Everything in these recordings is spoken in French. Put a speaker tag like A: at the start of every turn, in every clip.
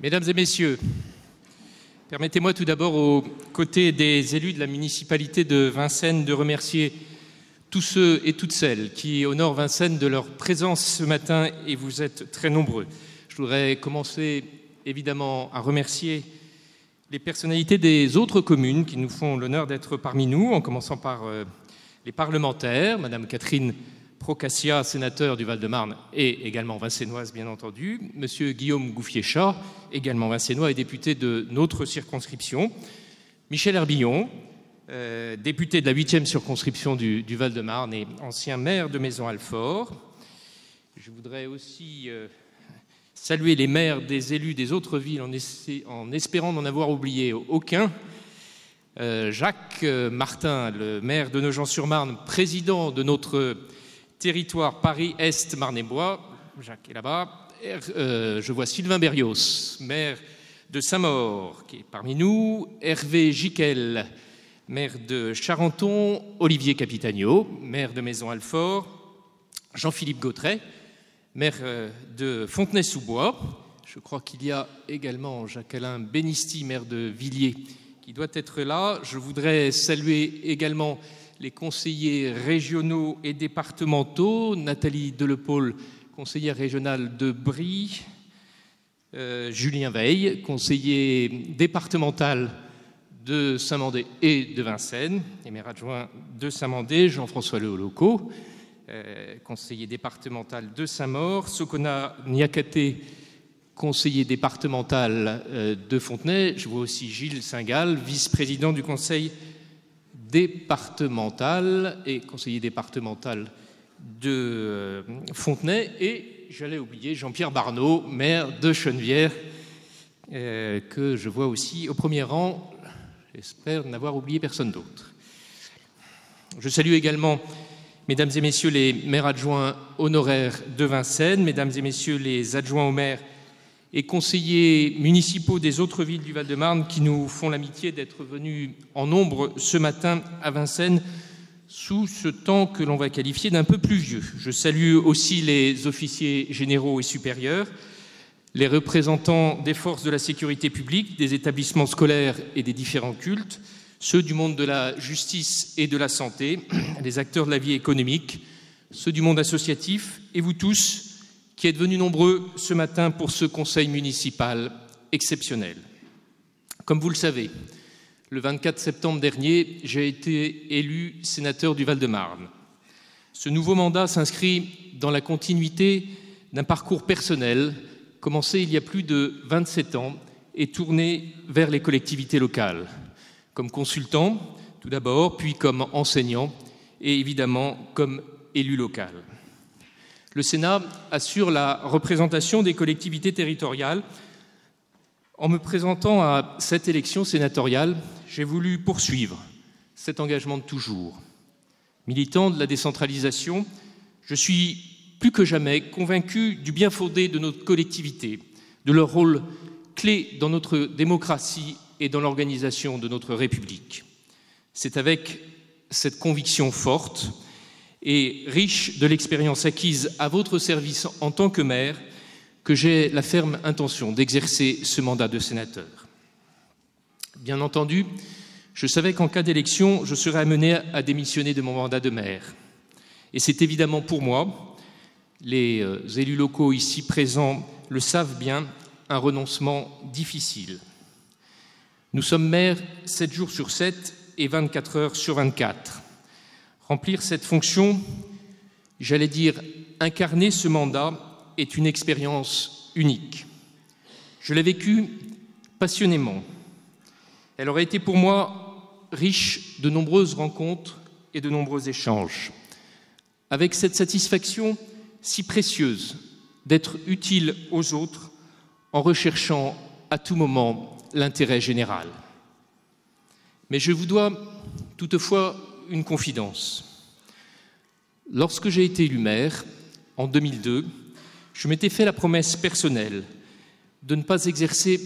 A: Mesdames et messieurs, permettez-moi tout d'abord, aux côtés des élus de la municipalité de Vincennes, de remercier tous ceux et toutes celles qui honorent Vincennes de leur présence ce matin, et vous êtes très nombreux. Je voudrais commencer évidemment à remercier les personnalités des autres communes qui nous font l'honneur d'être parmi nous, en commençant par les parlementaires, Madame Catherine Procassia, sénateur du Val-de-Marne et également vincennoise bien entendu, Monsieur Guillaume Gouffier-Cha, également vincennois et député de notre circonscription, Michel Herbillon, député de la 8e circonscription du Val-de-Marne et ancien maire de Maisons-Alfort. Je voudrais aussi saluer les maires des élus des autres villes en espérant n'en avoir oublié aucun. Jacques Martin, le maire de Nogent-sur-Marne, président de notre territoire Paris-Est Marne-et-Bois, Jacques est là-bas. Je vois Sylvain Berrios, maire de Saint-Maur, qui est parmi nous. Hervé Giquel, maire de Charenton. Olivier Capitagno, maire de Maisons-Alfort. Jean-Philippe Gautret, maire de Fontenay-sous-Bois. Je crois qu'il y a également Jacques-Alain Benisti, maire de Villiers, qui doit être là. Je voudrais saluer également les conseillers régionaux et départementaux, Nathalie Delepaule, conseillère régionale de Brie, Julien Veil, conseiller départemental de Saint-Mandé et de Vincennes, et maire adjoint de Saint-Mandé, Jean-François Leholoco, conseiller départemental de Saint-Maur, Sokona Niakate, conseiller départemental de Fontenay. Je vois aussi Gilles Saint-Gall, vice-président du conseil départemental et conseiller départemental de Fontenay, et j'allais oublier Jean-Pierre Barneau, maire de Chenevière, que je vois aussi au premier rang. J'espère n'avoir oublié personne d'autre. Je salue également, mesdames et messieurs, les maires adjoints honoraires de Vincennes, mesdames et messieurs les adjoints au maire et conseillers municipaux des autres villes du Val-de-Marne qui nous font l'amitié d'être venus en nombre ce matin à Vincennes sous ce temps que l'on va qualifier d'un peu pluvieux. Je salue aussi les officiers généraux et supérieurs, les représentants des forces de la sécurité publique, des établissements scolaires et des différents cultes, ceux du monde de la justice et de la santé, les acteurs de la vie économique, ceux du monde associatif, et vous tous qui êtes venus nombreux ce matin pour ce conseil municipal exceptionnel. Comme vous le savez, le 24 septembre dernier, j'ai été élu sénateur du Val-de-Marne. Ce nouveau mandat s'inscrit dans la continuité d'un parcours personnel commencé il y a plus de 27 ans et tourné vers les collectivités locales, comme consultant tout d'abord, puis comme enseignant et évidemment comme élu local. Le Sénat assure la représentation des collectivités territoriales. En me présentant à cette élection sénatoriale, j'ai voulu poursuivre cet engagement de toujours. Militant de la décentralisation, je suis plus que jamais convaincu du bien fondé de notre collectivité, de leur rôle clé dans notre démocratie et dans l'organisation de notre République. C'est avec cette conviction forte et riche de l'expérience acquise à votre service en tant que maire que j'ai la ferme intention d'exercer ce mandat de sénateur. Bien entendu, je savais qu'en cas d'élection, je serais amené à démissionner de mon mandat de maire. Et c'est évidemment pour moi, les élus locaux ici présents le savent bien, un renoncement difficile. Nous sommes maires 7 jours sur 7 et 24 heures sur 24. Remplir cette fonction, j'allais dire incarner ce mandat, est une expérience unique. Je l'ai vécue passionnément. Elle aurait été pour moi riche de nombreuses rencontres et de nombreux échanges, avec cette satisfaction si précieuse d'être utile aux autres en recherchant à tout moment l'intérêt général. Mais je vous dois toutefois une confidence. Lorsque j'ai été élu maire, en 2002, je m'étais fait la promesse personnelle de ne pas exercer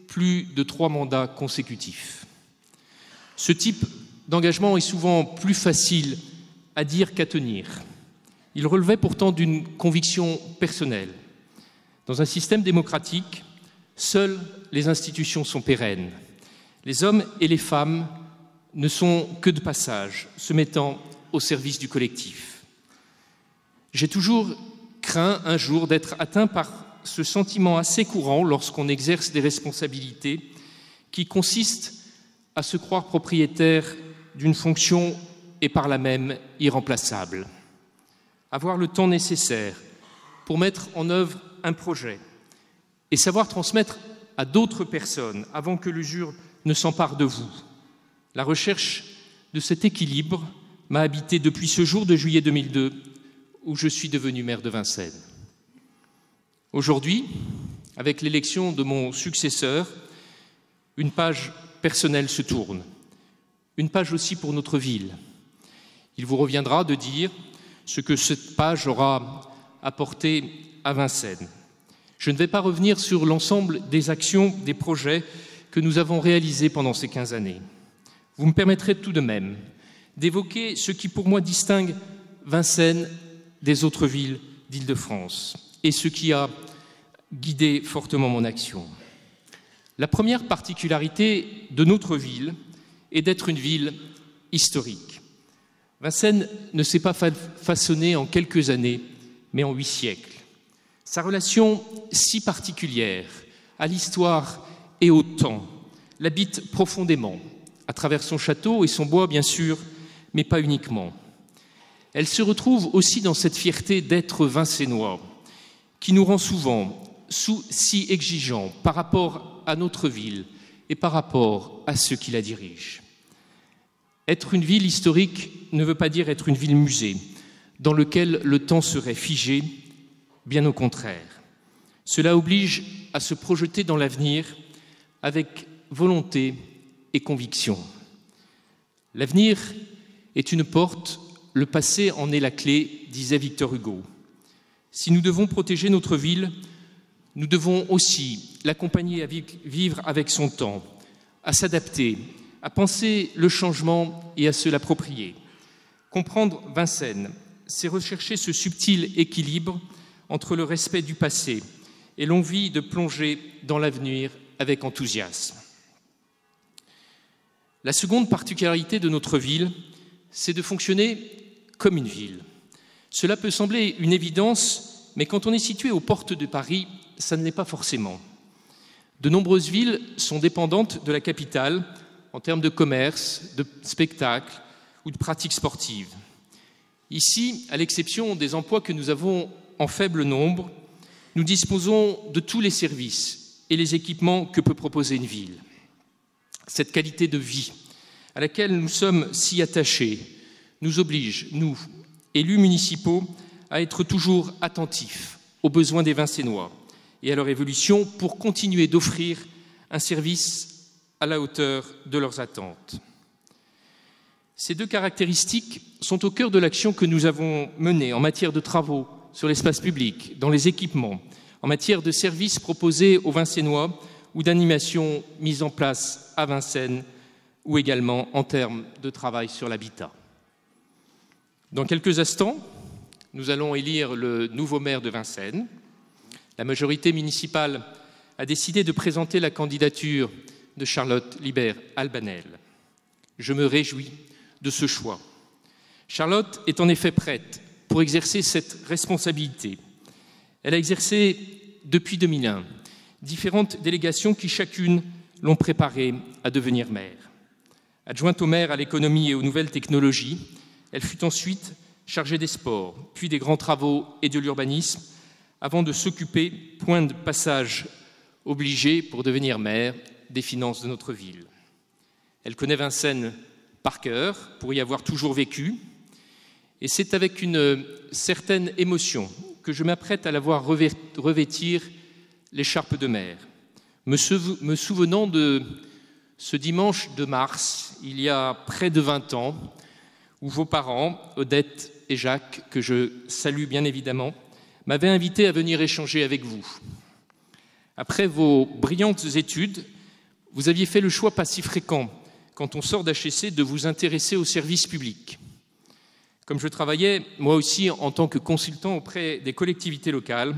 A: plus de 3 mandats consécutifs. Ce type d'engagement est souvent plus facile à dire qu'à tenir. Il relevait pourtant d'une conviction personnelle. Dans un système démocratique, Seules les institutions sont pérennes. Les hommes et les femmes ne sont que de passage, se mettant au service du collectif. J'ai toujours craint un jour d'être atteint par ce sentiment assez courant lorsqu'on exerce des responsabilités qui consiste à se croire propriétaire d'une fonction et par là même irremplaçable. Avoir le temps nécessaire pour mettre en œuvre un projet et savoir transmettre à d'autres personnes avant que l'usure ne s'empare de vous. La recherche de cet équilibre m'a habité depuis ce jour de juillet 2002 où je suis devenu maire de Vincennes. Aujourd'hui, avec l'élection de mon successeur, une page personnelle se tourne, une page aussi pour notre ville. Il vous reviendra de dire ce que cette page aura apporté à Vincennes. Je ne vais pas revenir sur l'ensemble des actions, des projets que nous avons réalisés pendant ces 15 années. Vous me permettrez tout de même d'évoquer ce qui pour moi distingue Vincennes des autres villes d'Île-de-France et ce qui a guidé fortement mon action. La première particularité de notre ville est d'être une ville historique. Vincennes ne s'est pas façonnée en quelques années, mais en 8 siècles. Sa relation si particulière à l'histoire et au temps l'habite profondément, à travers son château et son bois, bien sûr, mais pas uniquement. Elle se retrouve aussi dans cette fierté d'être vincénois, qui nous rend souvent si exigeants par rapport à notre ville et par rapport à ceux qui la dirigent. Être une ville historique ne veut pas dire être une ville musée, dans lequel le temps serait figé, bien au contraire. Cela oblige à se projeter dans l'avenir avec volonté et conviction. L'avenir est une porte, le passé en est la clé, disait Victor Hugo. Si nous devons protéger notre ville, nous devons aussi l'accompagner à vivre avec son temps, à s'adapter, à penser le changement et à se l'approprier. Comprendre Vincennes, c'est rechercher ce subtil équilibre entre le respect du passé et l'envie de plonger dans l'avenir avec enthousiasme. La seconde particularité de notre ville, c'est de fonctionner comme une ville. Cela peut sembler une évidence, mais quand on est situé aux portes de Paris, ça ne l'est pas forcément. De nombreuses villes sont dépendantes de la capitale en termes de commerce, de spectacles ou de pratiques sportives. Ici, à l'exception des emplois que nous avons en faible nombre, nous disposons de tous les services et les équipements que peut proposer une ville. Cette qualité de vie à laquelle nous sommes si attachés nous oblige, nous, élus municipaux, à être toujours attentifs aux besoins des Vincennois et à leur évolution pour continuer d'offrir un service à la hauteur de leurs attentes. Ces deux caractéristiques sont au cœur de l'action que nous avons menée en matière de travaux sur l'espace public, dans les équipements, en matière de services proposés aux Vincennois ou d'animations mises en place à Vincennes ou également en termes de travail sur l'habitat. Dans quelques instants, nous allons élire le nouveau maire de Vincennes. La majorité municipale a décidé de présenter la candidature de Charlotte Libert-Albanel. Je me réjouis de ce choix. Charlotte est en effet prête pour exercer cette responsabilité. Elle a exercé depuis 2001 différentes délégations qui chacune l'ont préparée à devenir maire. Adjointe au maire à l'économie et aux nouvelles technologies, elle fut ensuite chargée des sports, puis des grands travaux et de l'urbanisme, avant de s'occuper, point de passage obligé pour devenir maire, des finances de notre ville. Elle connaît Vincennes par cœur, pour y avoir toujours vécu, et c'est avec une certaine émotion que je m'apprête à la voir revêtir l'écharpe de maire, me souvenant de ce dimanche de mars, il y a près de 20 ans, où vos parents, Odette et Jacques, que je salue bien évidemment, m'avaient invité à venir échanger avec vous. Après vos brillantes études, vous aviez fait le choix pas si fréquent, quand on sort d'HEC, de vous intéresser au service public. Comme je travaillais, moi aussi, en tant que consultant auprès des collectivités locales,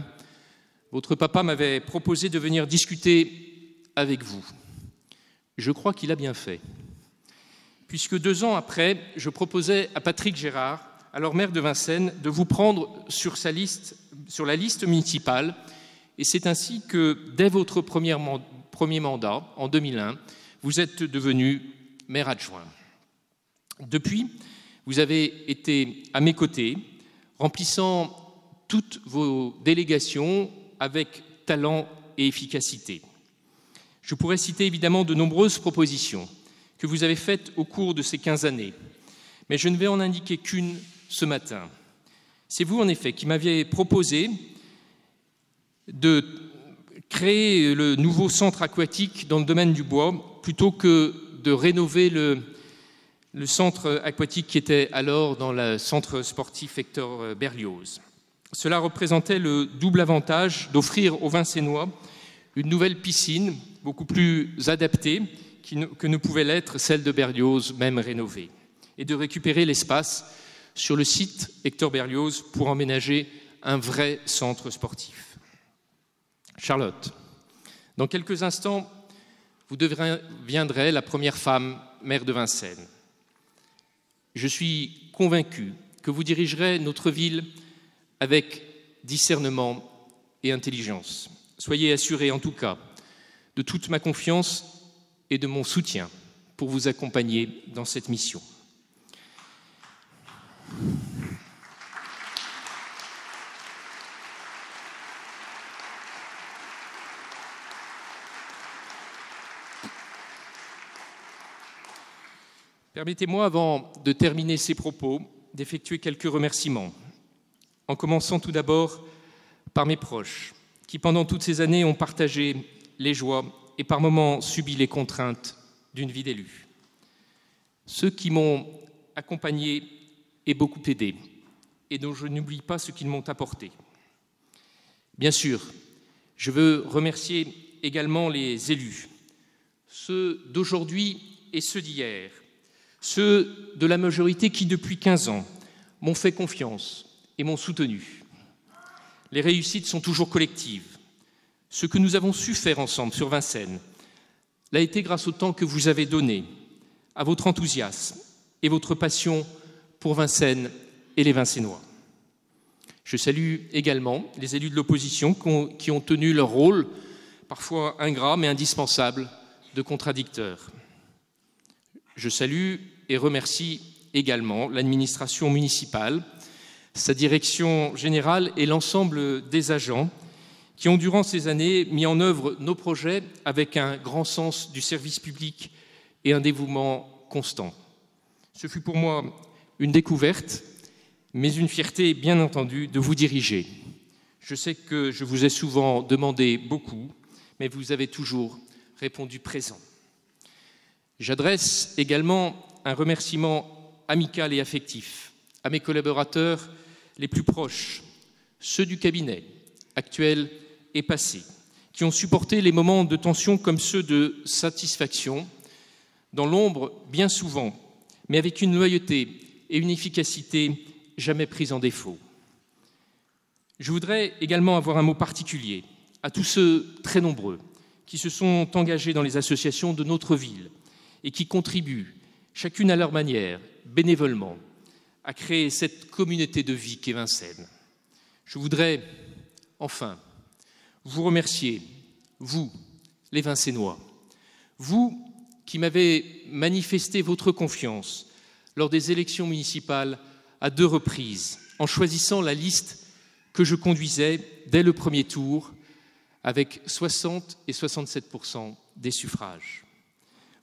A: votre papa m'avait proposé de venir discuter avec vous. Je crois qu'il a bien fait, puisque 2 ans après, je proposais à Patrick Gérard, alors maire de Vincennes, de vous prendre sur la liste municipale, et c'est ainsi que, dès votre premier mandat, en 2001, vous êtes devenu maire adjoint. Depuis, vous avez été à mes côtés, remplissant toutes vos délégations avec talent et efficacité. Je pourrais citer évidemment de nombreuses propositions que vous avez faites au cours de ces 15 années, mais je ne vais en indiquer qu'une ce matin. C'est vous, en effet, qui m'aviez proposé de créer le nouveau centre aquatique dans le domaine du bois, plutôt que de rénover le centre aquatique qui était alors dans le centre sportif Hector Berlioz. Cela représentait le double avantage d'offrir aux Vincennois une nouvelle piscine, beaucoup plus adaptée que ne pouvait l'être celle de Berlioz, même rénovée, et de récupérer l'espace sur le site Hector Berlioz pour emménager un vrai centre sportif. Charlotte, dans quelques instants, vous deviendrez la première femme maire de Vincennes. Je suis convaincu que vous dirigerez notre ville avec discernement et intelligence. Soyez assurés, en tout cas, de toute ma confiance et de mon soutien pour vous accompagner dans cette mission. Permettez-moi, avant de terminer ces propos, d'effectuer quelques remerciements, en commençant tout d'abord par mes proches, qui pendant toutes ces années ont partagé les joies et par moments subi les contraintes d'une vie d'élu. Ceux qui m'ont accompagné et beaucoup aidé, et dont je n'oublie pas ce qu'ils m'ont apporté. Bien sûr, je veux remercier également les élus, ceux d'aujourd'hui et ceux d'hier, ceux de la majorité qui, depuis 15 ans, m'ont fait confiance et m'ont soutenu. Les réussites sont toujours collectives. Ce que nous avons su faire ensemble sur Vincennes l'a été grâce au temps que vous avez donné, à votre enthousiasme et votre passion pour Vincennes et les Vincennois. Je salue également les élus de l'opposition qui ont tenu leur rôle, parfois ingrat mais indispensable, de contradicteurs. Je salue et remercie également l'administration municipale, sa direction générale et l'ensemble des agents qui ont, durant ces années, mis en œuvre nos projets avec un grand sens du service public et un dévouement constant. Ce fut pour moi une découverte, mais une fierté, bien entendu, de vous diriger. Je sais que je vous ai souvent demandé beaucoup, mais vous avez toujours répondu présent. J'adresse également un remerciement amical et affectif à mes collaborateurs les plus proches, ceux du cabinet, actuels et passés, qui ont supporté les moments de tension comme ceux de satisfaction, dans l'ombre bien souvent, mais avec une loyauté et une efficacité jamais prises en défaut. Je voudrais également avoir un mot particulier à tous ceux très nombreux qui se sont engagés dans les associations de notre ville et qui contribuent, chacune à leur manière, bénévolement, à créer cette communauté de vie qu'est Vincennes. Je voudrais, enfin, vous remercier, vous, les Vincennois, vous qui m'avez manifesté votre confiance lors des élections municipales à 2 reprises, en choisissant la liste que je conduisais dès le premier tour, avec 60 et 67% des suffrages.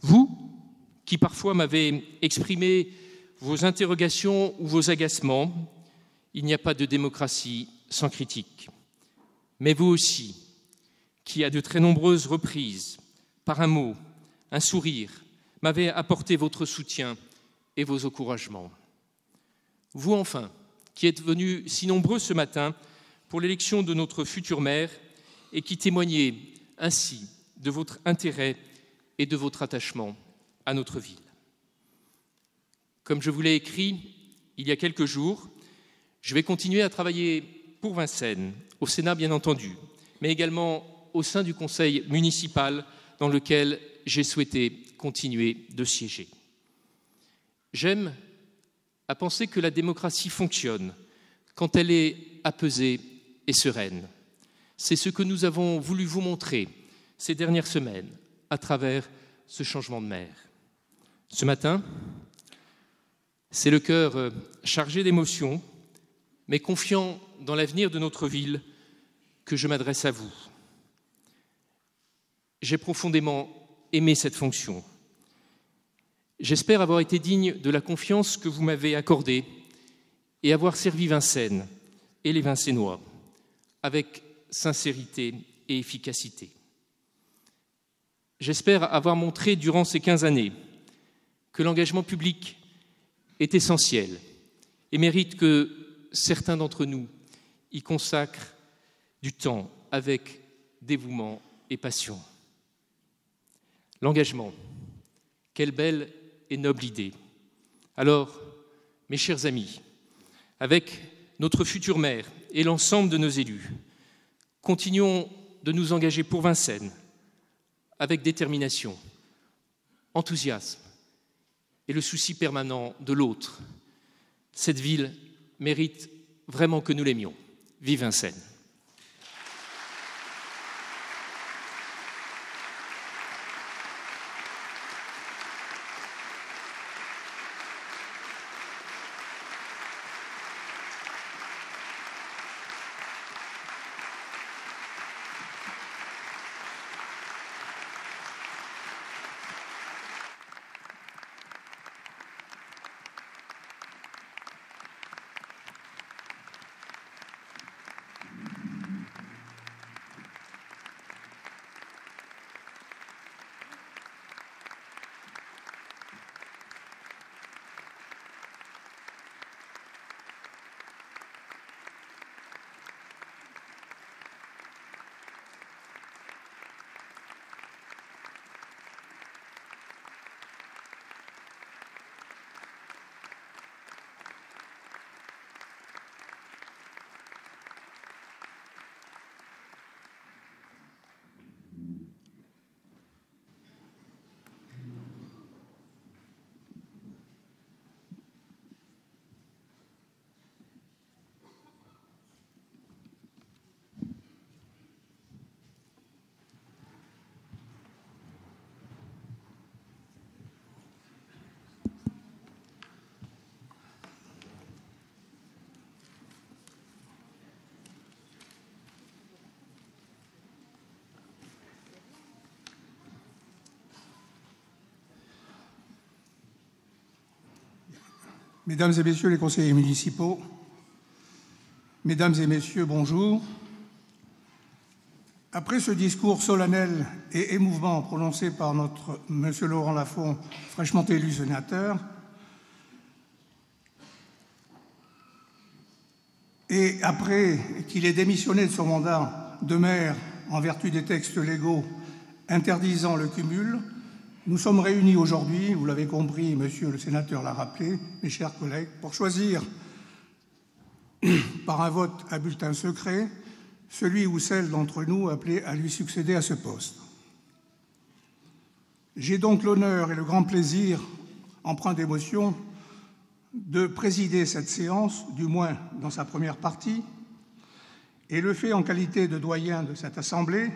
A: Vous, qui parfois m'avez exprimé vos interrogations ou vos agacements, il n'y a pas de démocratie sans critique. Mais vous aussi, qui à de très nombreuses reprises, par un mot, un sourire, m'avez apporté votre soutien et vos encouragements. Vous enfin, qui êtes venus si nombreux ce matin pour l'élection de notre futur maire et qui témoignez ainsi de votre intérêt et de votre attachement à notre ville. Comme je vous l'ai écrit il y a quelques jours, je vais continuer à travailler pour Vincennes, au Sénat bien entendu, mais également au sein du conseil municipal dans lequel j'ai souhaité continuer de siéger. J'aime à penser que la démocratie fonctionne quand elle est apaisée et sereine. C'est ce que nous avons voulu vous montrer ces dernières semaines à travers ce changement de maire. Ce matin, c'est le cœur chargé d'émotions, mais confiant dans l'avenir de notre ville, que je m'adresse à vous. J'ai profondément aimé cette fonction. J'espère avoir été digne de la confiance que vous m'avez accordée et avoir servi Vincennes et les Vincennois avec sincérité et efficacité. J'espère avoir montré durant ces 15 années que l'engagement public est essentiel et mérite que certains d'entre nous y consacrent du temps avec dévouement et passion. L'engagement, quelle belle et noble idée. Alors, mes chers amis, avec notre futur maire et l'ensemble de nos élus, continuons de nous engager pour Vincennes avec détermination, enthousiasme et le souci permanent de l'autre. Cette ville mérite vraiment que nous l'aimions. Vive Vincennes!
B: Mesdames et messieurs les conseillers municipaux, mesdames et messieurs, bonjour. Après ce discours solennel et émouvant prononcé par notre monsieur Laurent Lafont, fraîchement élu sénateur, et après qu'il ait démissionné de son mandat de maire en vertu des textes légaux interdisant le cumul, nous sommes réunis aujourd'hui, vous l'avez compris, monsieur le sénateur l'a rappelé, mes chers collègues, pour choisir par un vote à bulletin secret celui ou celle d'entre nous appelé à lui succéder à ce poste. J'ai donc l'honneur et le grand plaisir, empreint d'émotion, de présider cette séance, du moins dans sa première partie, et le fait en qualité de doyen de cette Assemblée,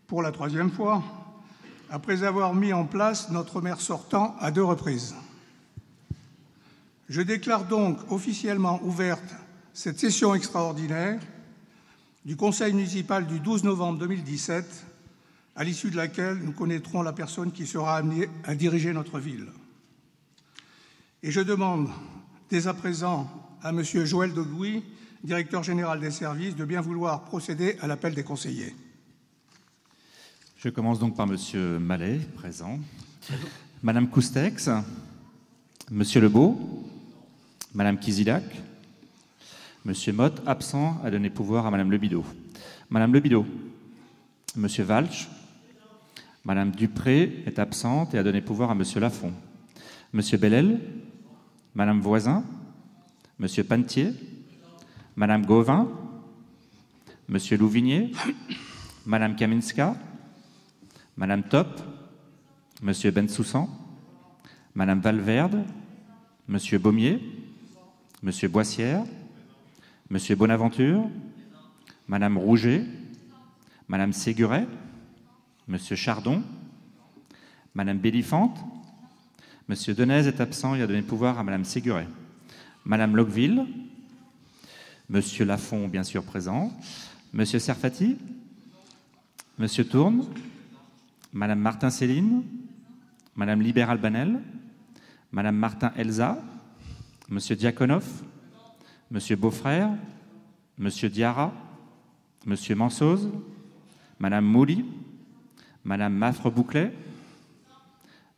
B: pour la troisième fois, après avoir mis en place notre maire sortant à 2 reprises. Je déclare donc officiellement ouverte cette session extraordinaire du Conseil municipal du 12 novembre 2017, à l'issue de laquelle nous connaîtrons la personne qui sera amenée à diriger notre ville. Et je demande dès à présent à M. Joël de Gouy, directeur général des services, de bien vouloir procéder à l'appel des conseillers.
C: Je commence donc par M. Mallet, présent, Mme Coustex, M. Lebeau, Mme Kizilak, M. Motte, absent, a donné pouvoir à Mme Lebidaud. Mme Lebidaud, M. Walch, Mme Dupré est absente et a donné pouvoir à M. Lafont. M. Bellel, Mme Voisin, M. Pantier, Mme Gauvin, M. Louvigné, Madame Kaminska, Madame Top, Monsieur Bensoussan, Madame Valverde, Monsieur Baumier, Monsieur Boissière, Monsieur Bonaventure, Madame Rouget, Madame Séguret, Monsieur Chardon, Madame Bélifante, Monsieur Denez est absent, il a donné le pouvoir à Madame Séguret. Madame Locqueville, Monsieur Lafont, bien sûr présent, Monsieur Serfati, Monsieur Tourne, Madame Martin-Céline, Madame Libéral-Banel, Madame Martin-Elsa, Monsieur Diakonov, Monsieur Beaufrère, Monsieur Diarra, Monsieur Mansoz, Madame Mouly, Madame Maffre-Bouclet,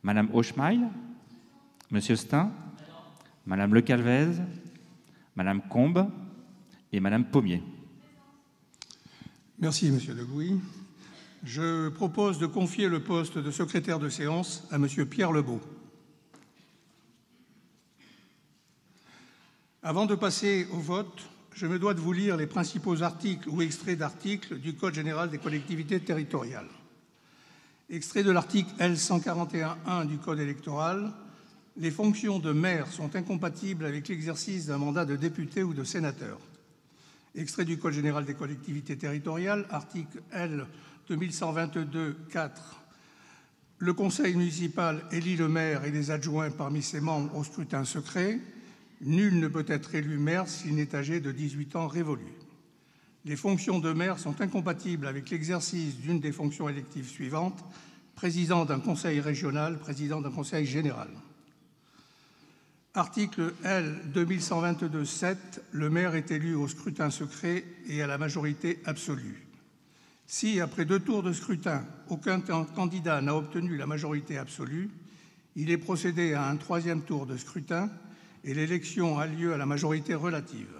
C: Madame Auchmail, Monsieur Stein, Madame Le Calvez, Madame Combes et Madame Pommier.
B: Merci, Monsieur de Gouy. Je propose de confier le poste de secrétaire de séance à Monsieur Pierre Lebeau. Avant de passer au vote, je me dois de vous lire les principaux articles ou extraits d'articles du Code général des collectivités territoriales. Extrait de l'article L. 141.1 du Code électoral, les fonctions de maire sont incompatibles avec l'exercice d'un mandat de député ou de sénateur. Extrait du Code général des collectivités territoriales, article L. 2122-4. Le conseil municipal élit le maire et les adjoints parmi ses membres au scrutin secret. Nul ne peut être élu maire s'il n'est âgé de 18 ans révolus. Les fonctions de maire sont incompatibles avec l'exercice d'une des fonctions électives suivantes: président d'un conseil régional, président d'un conseil général. Article L. 2122-7. Le maire est élu au scrutin secret et à la majorité absolue. Si, après 2 tours de scrutin, aucun candidat n'a obtenu la majorité absolue, il est procédé à un 3e tour de scrutin et l'élection a lieu à la majorité relative.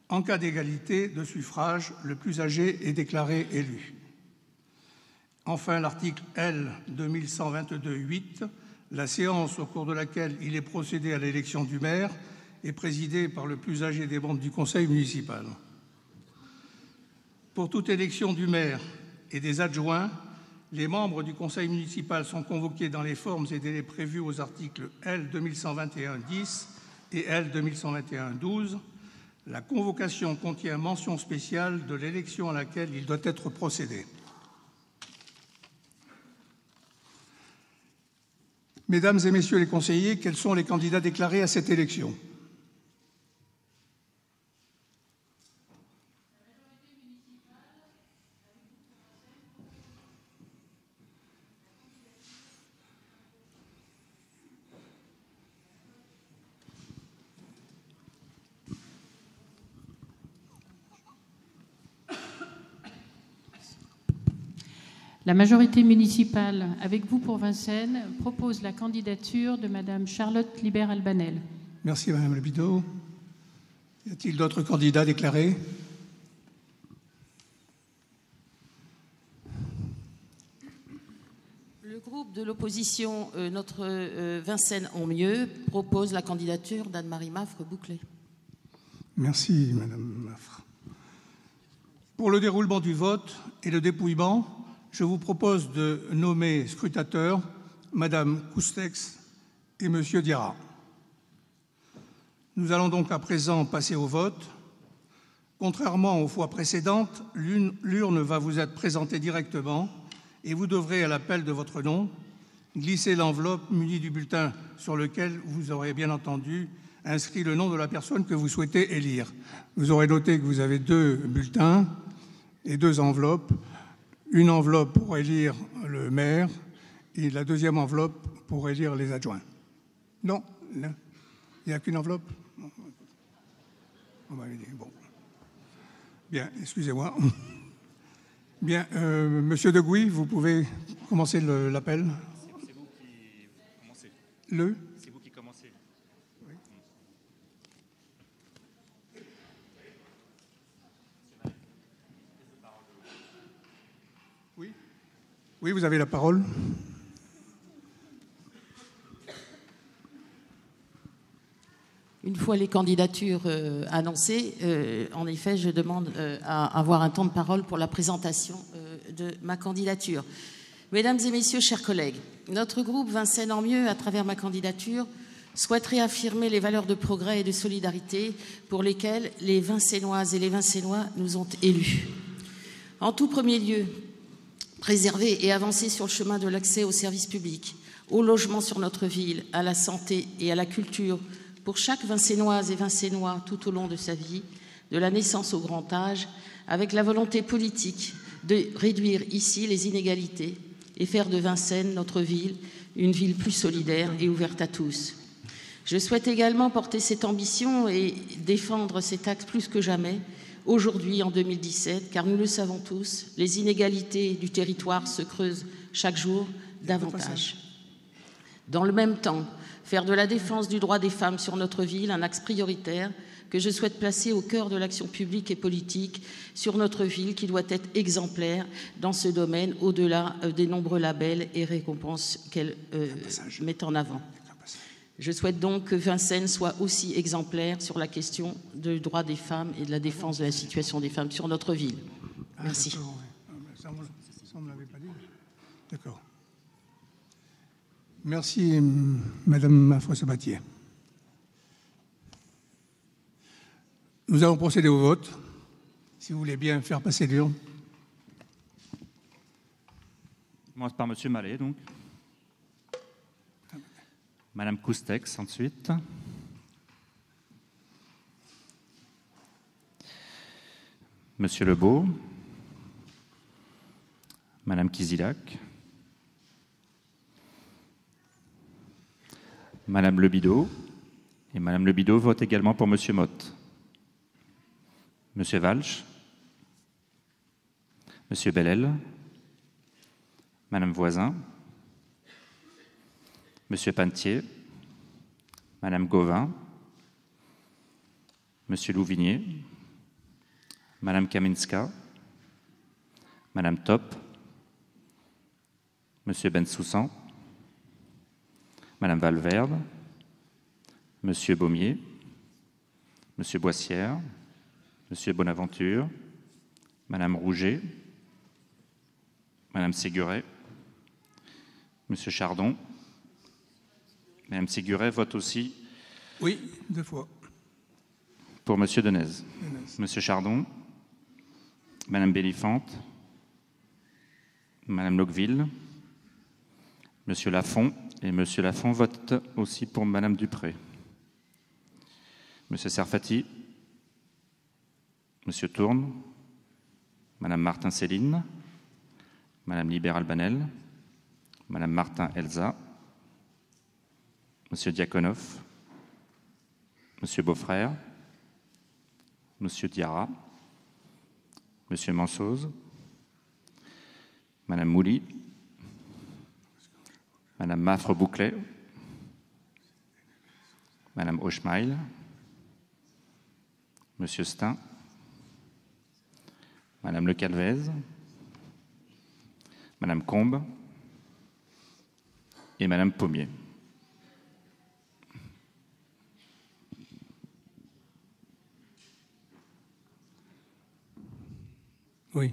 B: En cas d'égalité de suffrage, le plus âgé est déclaré élu. Enfin, l'article L. 2122-8, la séance au cours de laquelle il est procédé à l'élection du maire est présidée par le plus âgé des membres du conseil municipal. Pour toute élection du maire et des adjoints, les membres du conseil municipal sont convoqués dans les formes et délais prévus aux articles L. 2121-10 et L. 2121-12. La convocation contient mention spéciale de l'élection à laquelle il doit être procédé. Mesdames et Messieurs les conseillers, quels sont les candidats déclarés à cette élection ?
D: La majorité municipale, avec vous pour Vincennes, propose la candidature de Madame Charlotte Libéral-Banel.
B: Merci Madame Lebideau. Y a-t-il d'autres candidats déclarés ?
E: Le groupe de l'opposition Notre Vincennes en mieux propose la candidature d'Anne-Marie Maffre-Bouclet.
B: Merci Madame Maffre. Pour le déroulement du vote et le dépouillement, je vous propose de nommer scrutateurs Madame Coustex et Monsieur Diarra. Nous allons donc à présent passer au vote. Contrairement aux fois précédentes, l'urne va vous être présentée directement et vous devrez, à l'appel de votre nom, glisser l'enveloppe munie du bulletin sur lequel vous aurez bien entendu inscrit le nom de la personne que vous souhaitez élire. Vous aurez noté que vous avez 2 bulletins et 2 enveloppes. Une enveloppe pour élire le maire et la 2e enveloppe pour élire les adjoints. Non, il n'y a qu'une enveloppe. On va aider. Bon. Bien, excusez-moi. Bien, Monsieur de Gouy, vous pouvez commencer l'appel.
C: C'est vous qui commencez. C'est vous qui commencez.
B: Oui. Oui, vous avez la parole.
E: Une fois les candidatures annoncées, en effet, je demande à avoir un temps de parole pour la présentation de ma candidature. Mesdames et messieurs, chers collègues, notre groupe Vincennes en mieux, à travers ma candidature, souhaite réaffirmer les valeurs de progrès et de solidarité pour lesquelles les Vincennoises et les Vincennois nous ont élus. En tout premier lieu, préserver et avancer sur le chemin de l'accès aux services publics, au logement sur notre ville, à la santé et à la culture pour chaque Vincennoise et Vincennois tout au long de sa vie, de la naissance au grand âge, avec la volonté politique de réduire ici les inégalités et faire de Vincennes, notre ville, une ville plus solidaire et ouverte à tous. Je souhaite également porter cette ambition et défendre cet axe plus que jamais, aujourd'hui, en 2017, car nous le savons tous, les inégalités du territoire se creusent chaque jour davantage. Dans le même temps, faire de la défense du droit des femmes sur notre ville un axe prioritaire que je souhaite placer au cœur de l'action publique et politique sur notre ville qui doit être exemplaire dans ce domaine au-delà des nombreux labels et récompenses qu'elle met en avant. Je souhaite donc que Vincennes soit aussi exemplaire sur la question du droit des femmes et de la défense de la situation des femmes sur notre ville. Merci.
B: Ça, on ne l'avait pas dit. D'accord. Merci, Madame Afro-Sabatier. Nous allons procéder au vote. Si vous voulez bien faire passer l'urne.
C: On commence par Monsieur Mallet, donc. Madame Coustex, ensuite. Monsieur Lebeau. Madame Kizilak. Madame Lebidaud. Et Madame Lebidaud vote également pour Monsieur Motte. Monsieur Walsh. Monsieur Bellel. Madame Voisin. Monsieur Pantier. Madame Gauvin. Monsieur Louvigné. Madame Kaminska. Madame Top. Monsieur Bensoussan. Madame Valverde. Monsieur Baumier. Monsieur Boissière. Monsieur Bonaventure. Madame Rouget. Madame Séguret. Monsieur Chardon. Madame Séguret vote aussi.
B: Oui, 2 fois.
C: Pour Monsieur Denez. Monsieur Chardon. Madame Bélifante. Madame Locqueville. Monsieur Lafont. Et Monsieur Lafont vote aussi pour Madame Dupré. Monsieur Serfati. Monsieur Tourne. Madame Martin-Céline. Madame Libéral-Banel. Madame Martin-Elsa. Monsieur Diakonov. Monsieur Beaufrère. Monsieur Diarra. Monsieur Mansoz. Madame Mouly. Madame Maffre-Bouclet. Madame Hochmeil. Monsieur Stein. Madame Le Calvez. Madame Combe. Et Madame Pommier.
B: Oui.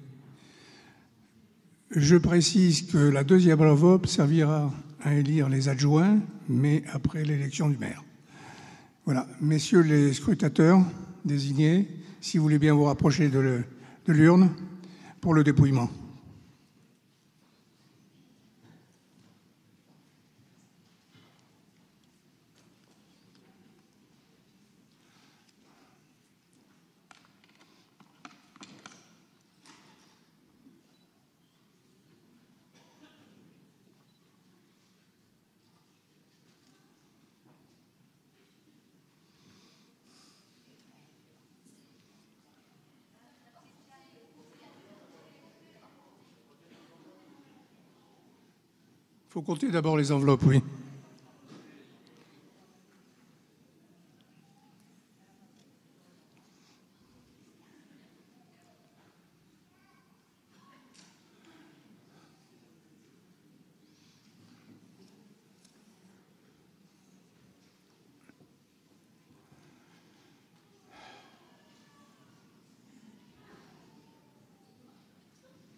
B: Je précise que la deuxième enveloppe servira à élire les adjoints, mais après l'élection du maire. Voilà. Messieurs les scrutateurs désignés, si vous voulez bien vous rapprocher de l'urne pour le dépouillement. Il faut compter d'abord les enveloppes, oui.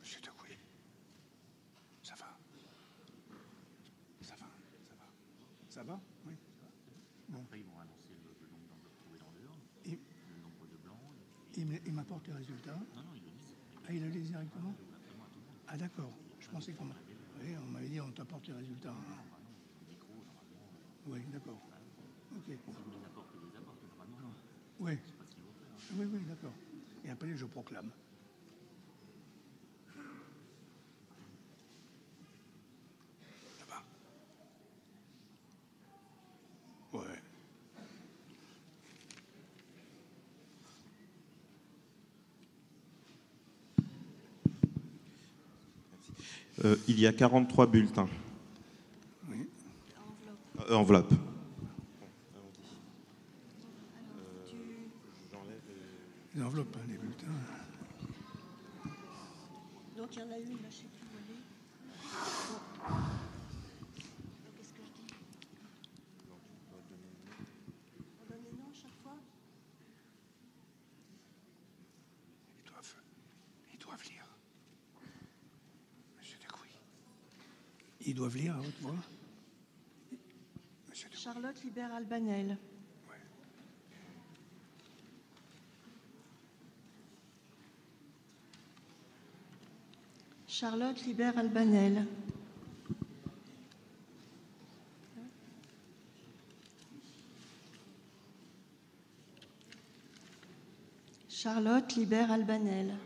B: Monsieur Degoué. Ça va? Oui.
C: Après, ils vont annoncer le nombre d'enveloppes trouvées dans l'urne,
B: Et
C: le nombre de blancs.
B: il m'apporte les résultats.
C: Non, ils le disent.
B: Ah, il le dit directement? Ah, d'accord. Je pensais qu'on oui, on m'avait dit on t'apporte les résultats. Oui, d'accord. Ok.
C: Si vous les apportez, normalement.
B: Oui.
C: Je sais pas ce qu'ils vont faire.
B: Oui, oui, d'accord. Et après, je proclame. Là-bas. Ouais.
F: Il y a 43 bulletins.
B: Oui.
F: Enveloppe.
B: Les enveloppes, hein, les bulletins.
G: Donc il y en a une, là, je ne sais plus où elle est. Bon. Qu'est-ce que je dis? On donne les noms à chaque fois?
B: Ils doivent lire. Monsieur Decouy. Ils doivent lire à haute voix. Monsieur Decouy.
G: Charlotte Libert Albanel. Charlotte Libert Albanel. Charlotte Libert Albanel.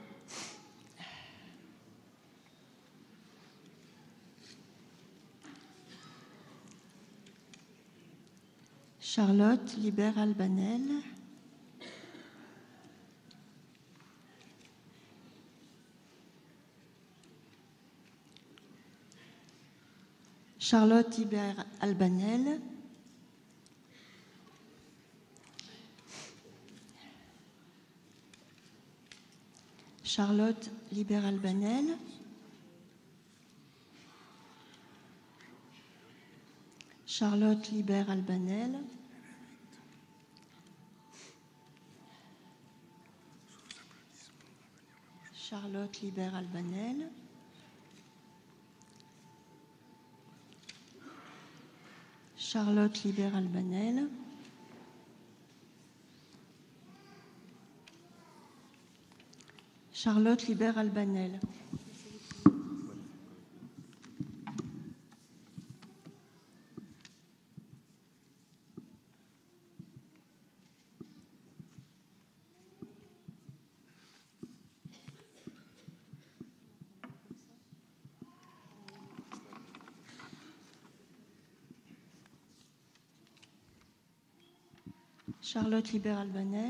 G: Charlotte Libert Albanel. Charlotte Libert Albanel. Charlotte Libert Albanel. Charlotte Libert Albanel. Charlotte Libert Albanel. Charlotte Libert Albanel. Charlotte Libert Albanel.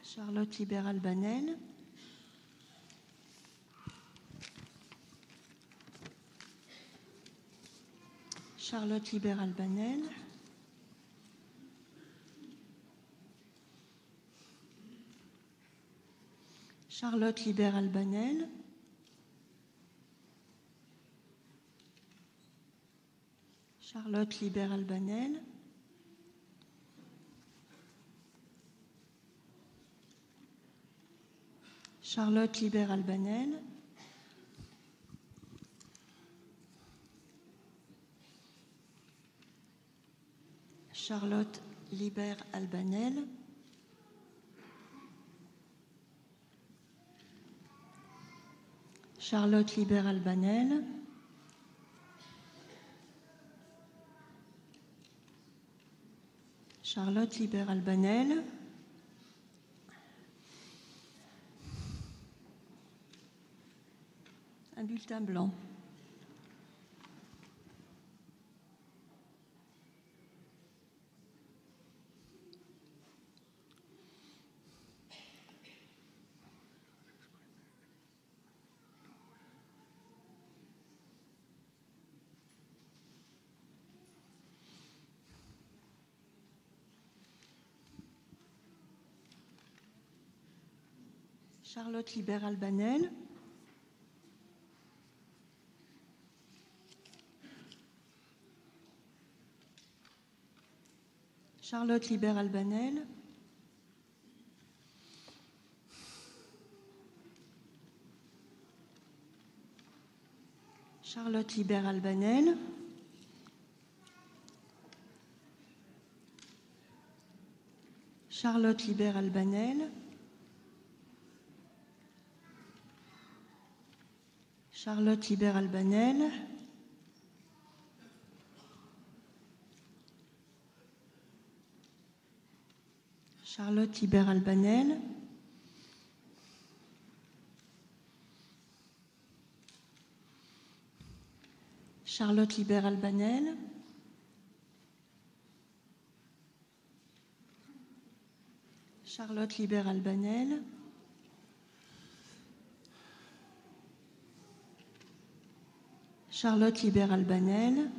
G: Charlotte Libert Albanel. Charlotte Libert Albanel. Charlotte Libert Albanel. Charlotte Libert Albanel. Charlotte Libert Albanel. Charlotte Libert Albanel. Charlotte Libert Albanel. Charlotte Libert Albanel. Charlotte Libert Albanel. Un bulletin blanc. Charlotte Libert Albanel. Charlotte Libert Albanel. Charlotte Libert-Albanel. Charlotte Libert-Albanel. Charlotte Libert-Albanel. Charlotte Libert-Albanel. Charlotte Libert-Albanel. Charlotte Libert-Albanel. Charlotte Libert-Albanel.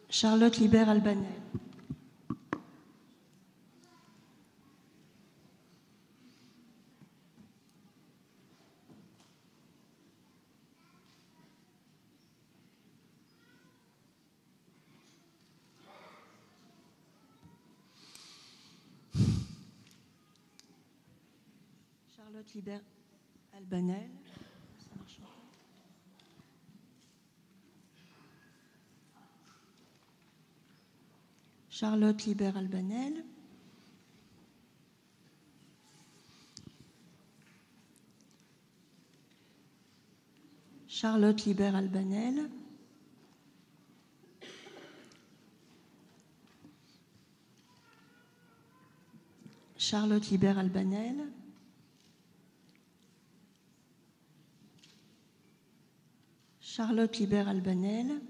G: Charlotte Libert-Albanel. Charlotte Libert-Albanel. Ça marche pas. Charlotte Libert-Albanel. Charlotte Libert-Albanel. Charlotte Libert-Albanel. Charlotte Libert-Albanel.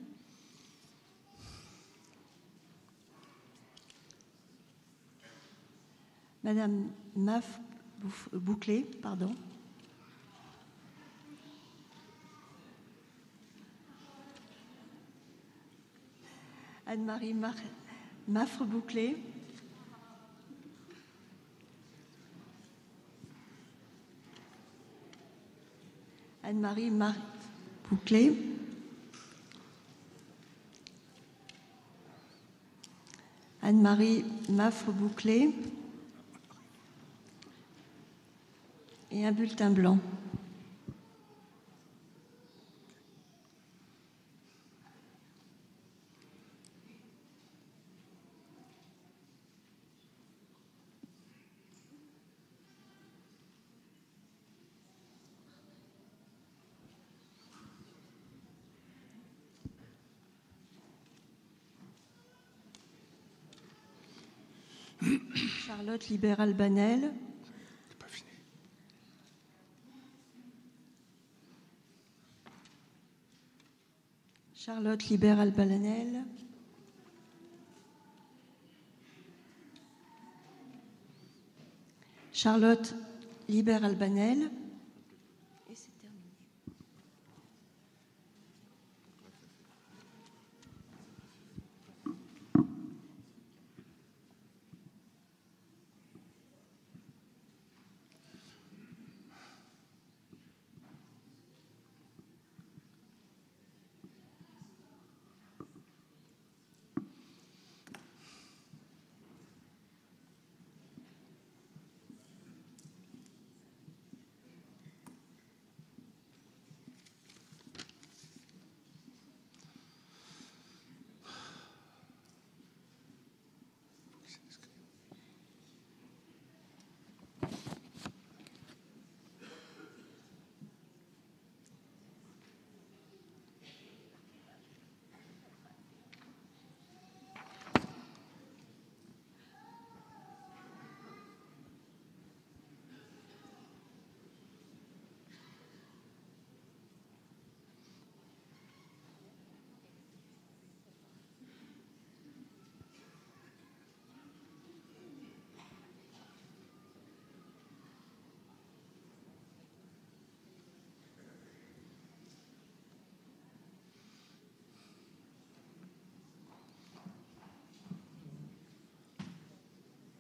G: Madame Maf Bouclé, pardon. Anne-Marie Mafre Bouclé. Anne-Marie Bouclé. Anne-Marie Mafre Bouclé. Et un bulletin blanc. Charlotte Libert-Albanel. Charlotte Libert-Albanel. Charlotte Libert-Albanel. Et c'est terminé.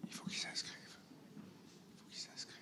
B: Il faut qu'ils s'inscrivent. Il faut qu'ils s'inscrivent.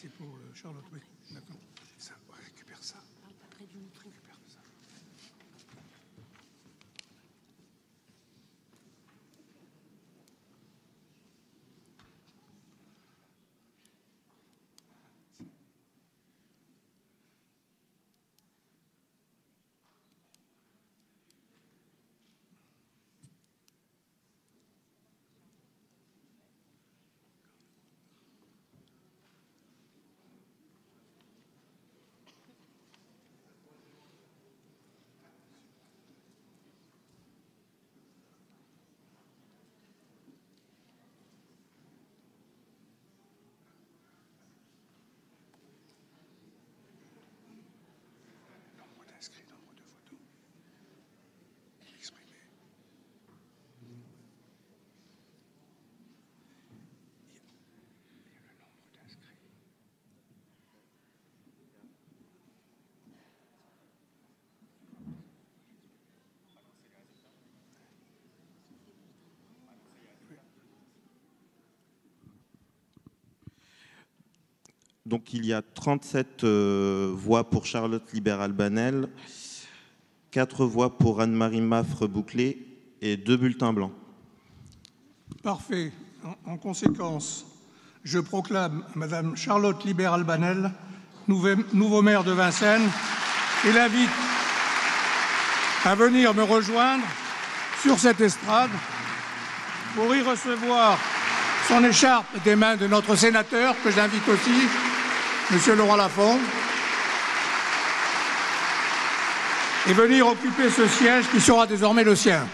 B: C'est pour Charlotte, oui. D'accord. Ça, ouais, récupère ça. Récupère ça. Inscrit nombre de photos. Exprimé. Il y a le nombre d'inscrits.
F: Donc il y a 37 voix pour Charlotte Libert-Albanel, 4 voix pour Anne-Marie Maffre-Bouclé et 2 bulletins blancs.
B: Parfait. En conséquence, je proclame Madame Charlotte Libert-Albanel nouveau maire de Vincennes et l'invite à venir me rejoindre sur cette estrade pour y recevoir son écharpe des mains de notre sénateur, que j'invite aussi, Monsieur Laurent Lafont, et venir occuper ce siège qui sera désormais le sien.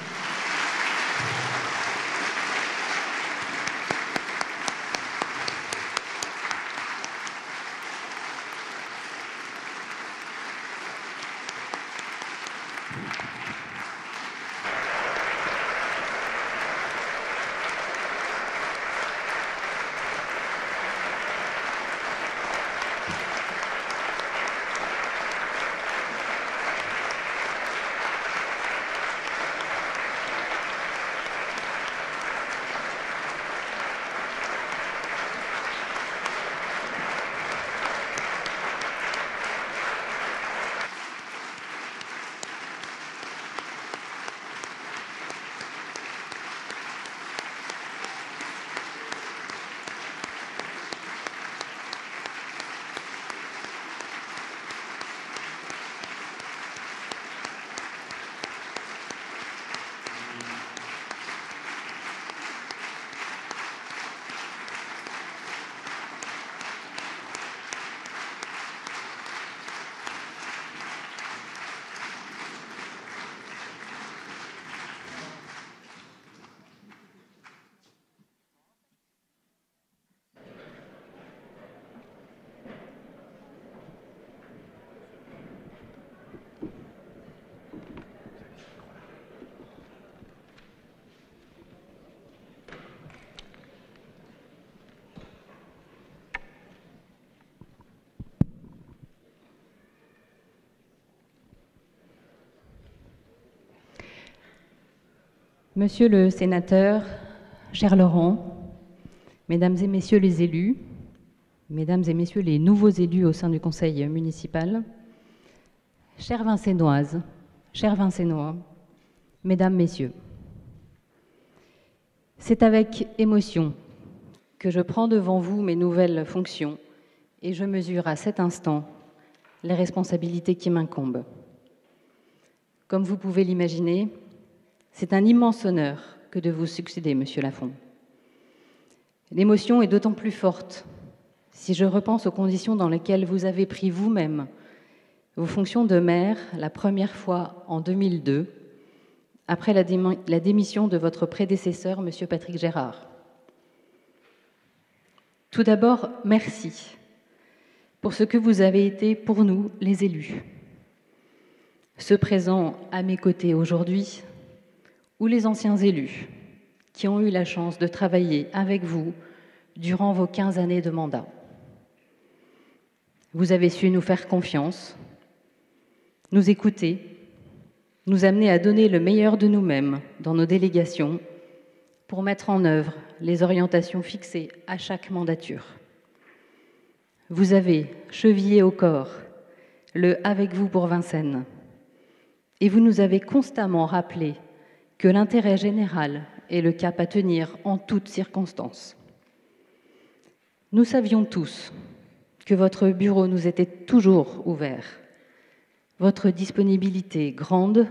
H: Monsieur le sénateur, cher Laurent, mesdames et messieurs les élus, mesdames et messieurs les nouveaux élus au sein du conseil municipal, chères Vincennoises, chers Vincennois, mesdames, messieurs, c'est avec émotion que je prends devant vous mes nouvelles fonctions et je mesure à cet instant les responsabilités qui m'incombent. Comme vous pouvez l'imaginer, c'est un immense honneur que de vous succéder, Monsieur Lafont. L'émotion est d'autant plus forte si je repense aux conditions dans lesquelles vous avez pris vous-même vos fonctions de maire la première fois en 2002, après la démission de votre prédécesseur, Monsieur Patrick Gérard. Tout d'abord, merci pour ce que vous avez été pour nous, les élus. Ceux présents à mes côtés aujourd'hui, ou les anciens élus qui ont eu la chance de travailler avec vous durant vos 15 années de mandat. Vous avez su nous faire confiance, nous écouter, nous amener à donner le meilleur de nous-mêmes dans nos délégations pour mettre en œuvre les orientations fixées à chaque mandature. Vous avez chevillé au corps le « avec vous pour Vincennes » et vous nous avez constamment rappelé que l'intérêt général est le cap à tenir en toutes circonstances. Nous savions tous que votre bureau nous était toujours ouvert, votre disponibilité grande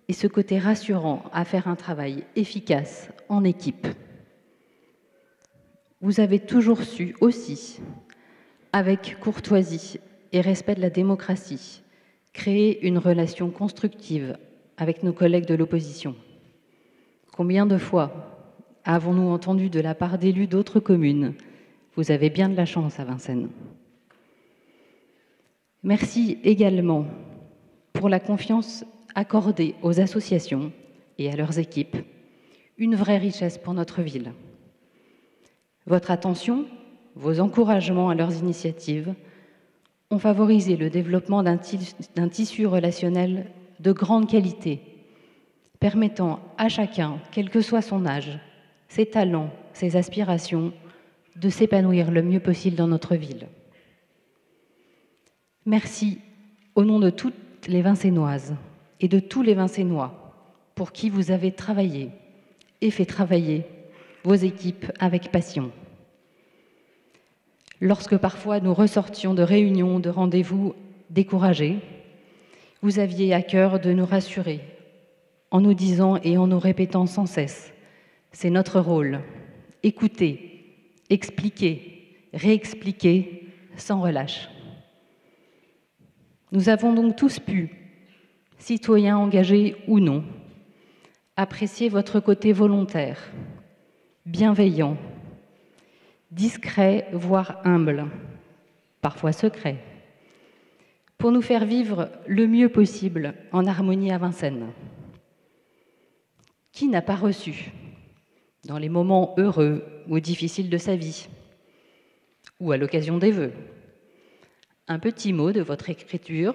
H: et ce côté rassurant à faire un travail efficace en équipe. Vous avez toujours su aussi, avec courtoisie et respect de la démocratie, créer une relation constructive avec nos collègues de l'opposition. Combien de fois avons-nous entendu de la part d'élus d'autres communes « Vous avez bien de la chance à Vincennes ». Merci également pour la confiance accordée aux associations et à leurs équipes, une vraie richesse pour notre ville. Votre attention, vos encouragements à leurs initiatives ont favorisé le développement d'un tissu relationnel de grande qualité, permettant à chacun, quel que soit son âge, ses talents, ses aspirations, de s'épanouir le mieux possible dans notre ville. Merci au nom de toutes les Vincennoises et de tous les Vincennois pour qui vous avez travaillé et fait travailler vos équipes avec passion. Lorsque parfois nous ressortions de réunions, de rendez-vous découragés, vous aviez à cœur de nous rassurer en nous disant et en nous répétant sans cesse « c'est notre rôle, écoutez, expliquer, réexpliquer sans relâche ». Nous avons donc tous pu, citoyens engagés ou non, apprécier votre côté volontaire, bienveillant, discret, voire humble, parfois secret, pour nous faire vivre le mieux possible en harmonie à Vincennes. Qui n'a pas reçu, dans les moments heureux ou difficiles de sa vie, ou à l'occasion des vœux, un petit mot de votre écriture,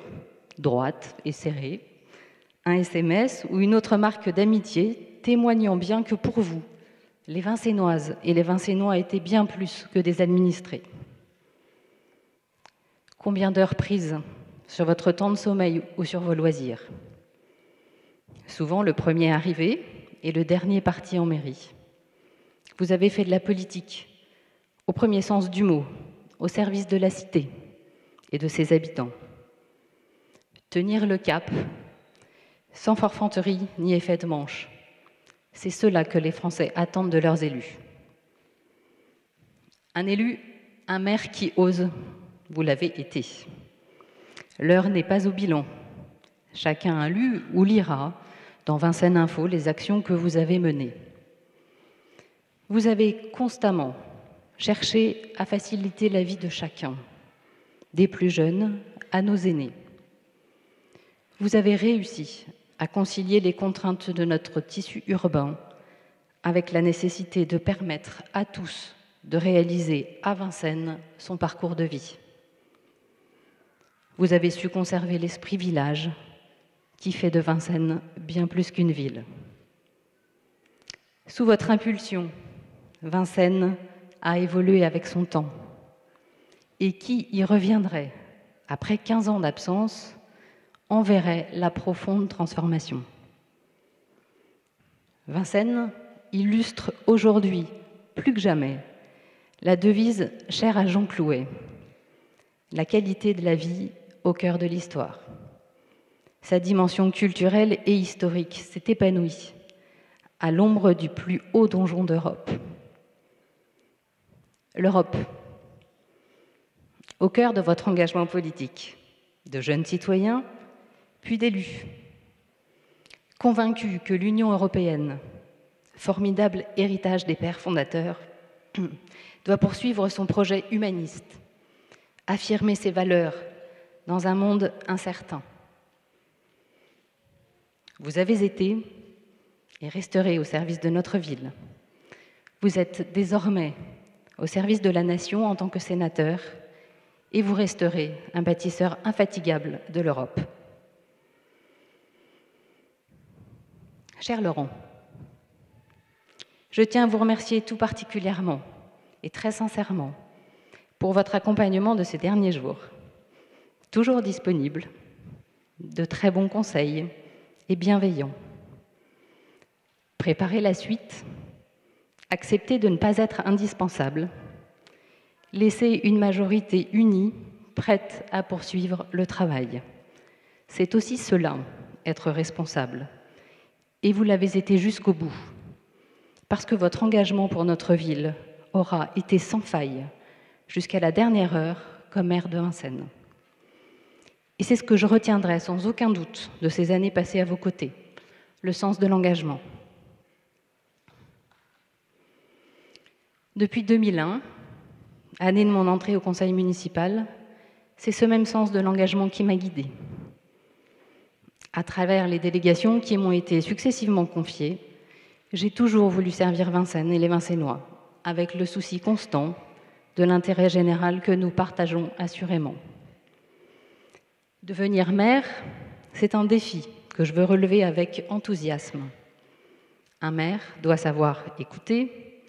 H: droite et serrée, un SMS ou une autre marque d'amitié témoignant bien que pour vous, les Vincennoises et les Vincennois étaient bien plus que des administrés. Combien d'heures prises sur votre temps de sommeil ou sur vos loisirs? Souvent le premier arrivé et le dernier parti en mairie. Vous avez fait de la politique, au premier sens du mot, au service de la cité et de ses habitants. Tenir le cap, sans forfanterie ni effet de manche, c'est cela que les Français attendent de leurs élus. Un élu, un maire qui ose, vous l'avez été. L'heure n'est pas au bilan. Chacun a lu ou lira dans Vincennes Info les actions que vous avez menées. Vous avez constamment cherché à faciliter la vie de chacun, des plus jeunes à nos aînés. Vous avez réussi à concilier les contraintes de notre tissu urbain avec la nécessité de permettre à tous de réaliser à Vincennes son parcours de vie. Vous avez su conserver l'esprit village qui fait de Vincennes bien plus qu'une ville. Sous votre impulsion, Vincennes a évolué avec son temps. Et qui y reviendrait après 15 ans d'absence en verrait la profonde transformation. Vincennes illustre aujourd'hui, plus que jamais, la devise chère à Jean Clouet, la qualité de la vie au cœur de l'histoire. Sa dimension culturelle et historique s'est épanouie à l'ombre du plus haut donjon d'Europe. L'Europe, au cœur de votre engagement politique, de jeunes citoyens, puis d'élus, convaincus que l'Union européenne, formidable héritage des pères fondateurs, doit poursuivre son projet humaniste, affirmer ses valeurs dans un monde incertain. Vous avez été et resterez au service de notre ville. Vous êtes désormais au service de la nation en tant que sénateur et vous resterez un bâtisseur infatigable de l'Europe. Cher Laurent, je tiens à vous remercier tout particulièrement et très sincèrement pour votre accompagnement de ces derniers jours. Toujours disponible, de très bons conseils et bienveillant. Préparez la suite, acceptez de ne pas être indispensable, laissez une majorité unie, prête à poursuivre le travail. C'est aussi cela, être responsable. Et vous l'avez été jusqu'au bout, parce que votre engagement pour notre ville aura été sans faille jusqu'à la dernière heure comme maire de Vincennes. Et c'est ce que je retiendrai sans aucun doute de ces années passées à vos côtés, le sens de l'engagement. Depuis 2001, année de mon entrée au conseil municipal, c'est ce même sens de l'engagement qui m'a guidée. À travers les délégations qui m'ont été successivement confiées, j'ai toujours voulu servir Vincennes et les Vincennois, avec le souci constant de l'intérêt général que nous partageons assurément. Devenir maire, c'est un défi que je veux relever avec enthousiasme. Un maire doit savoir écouter,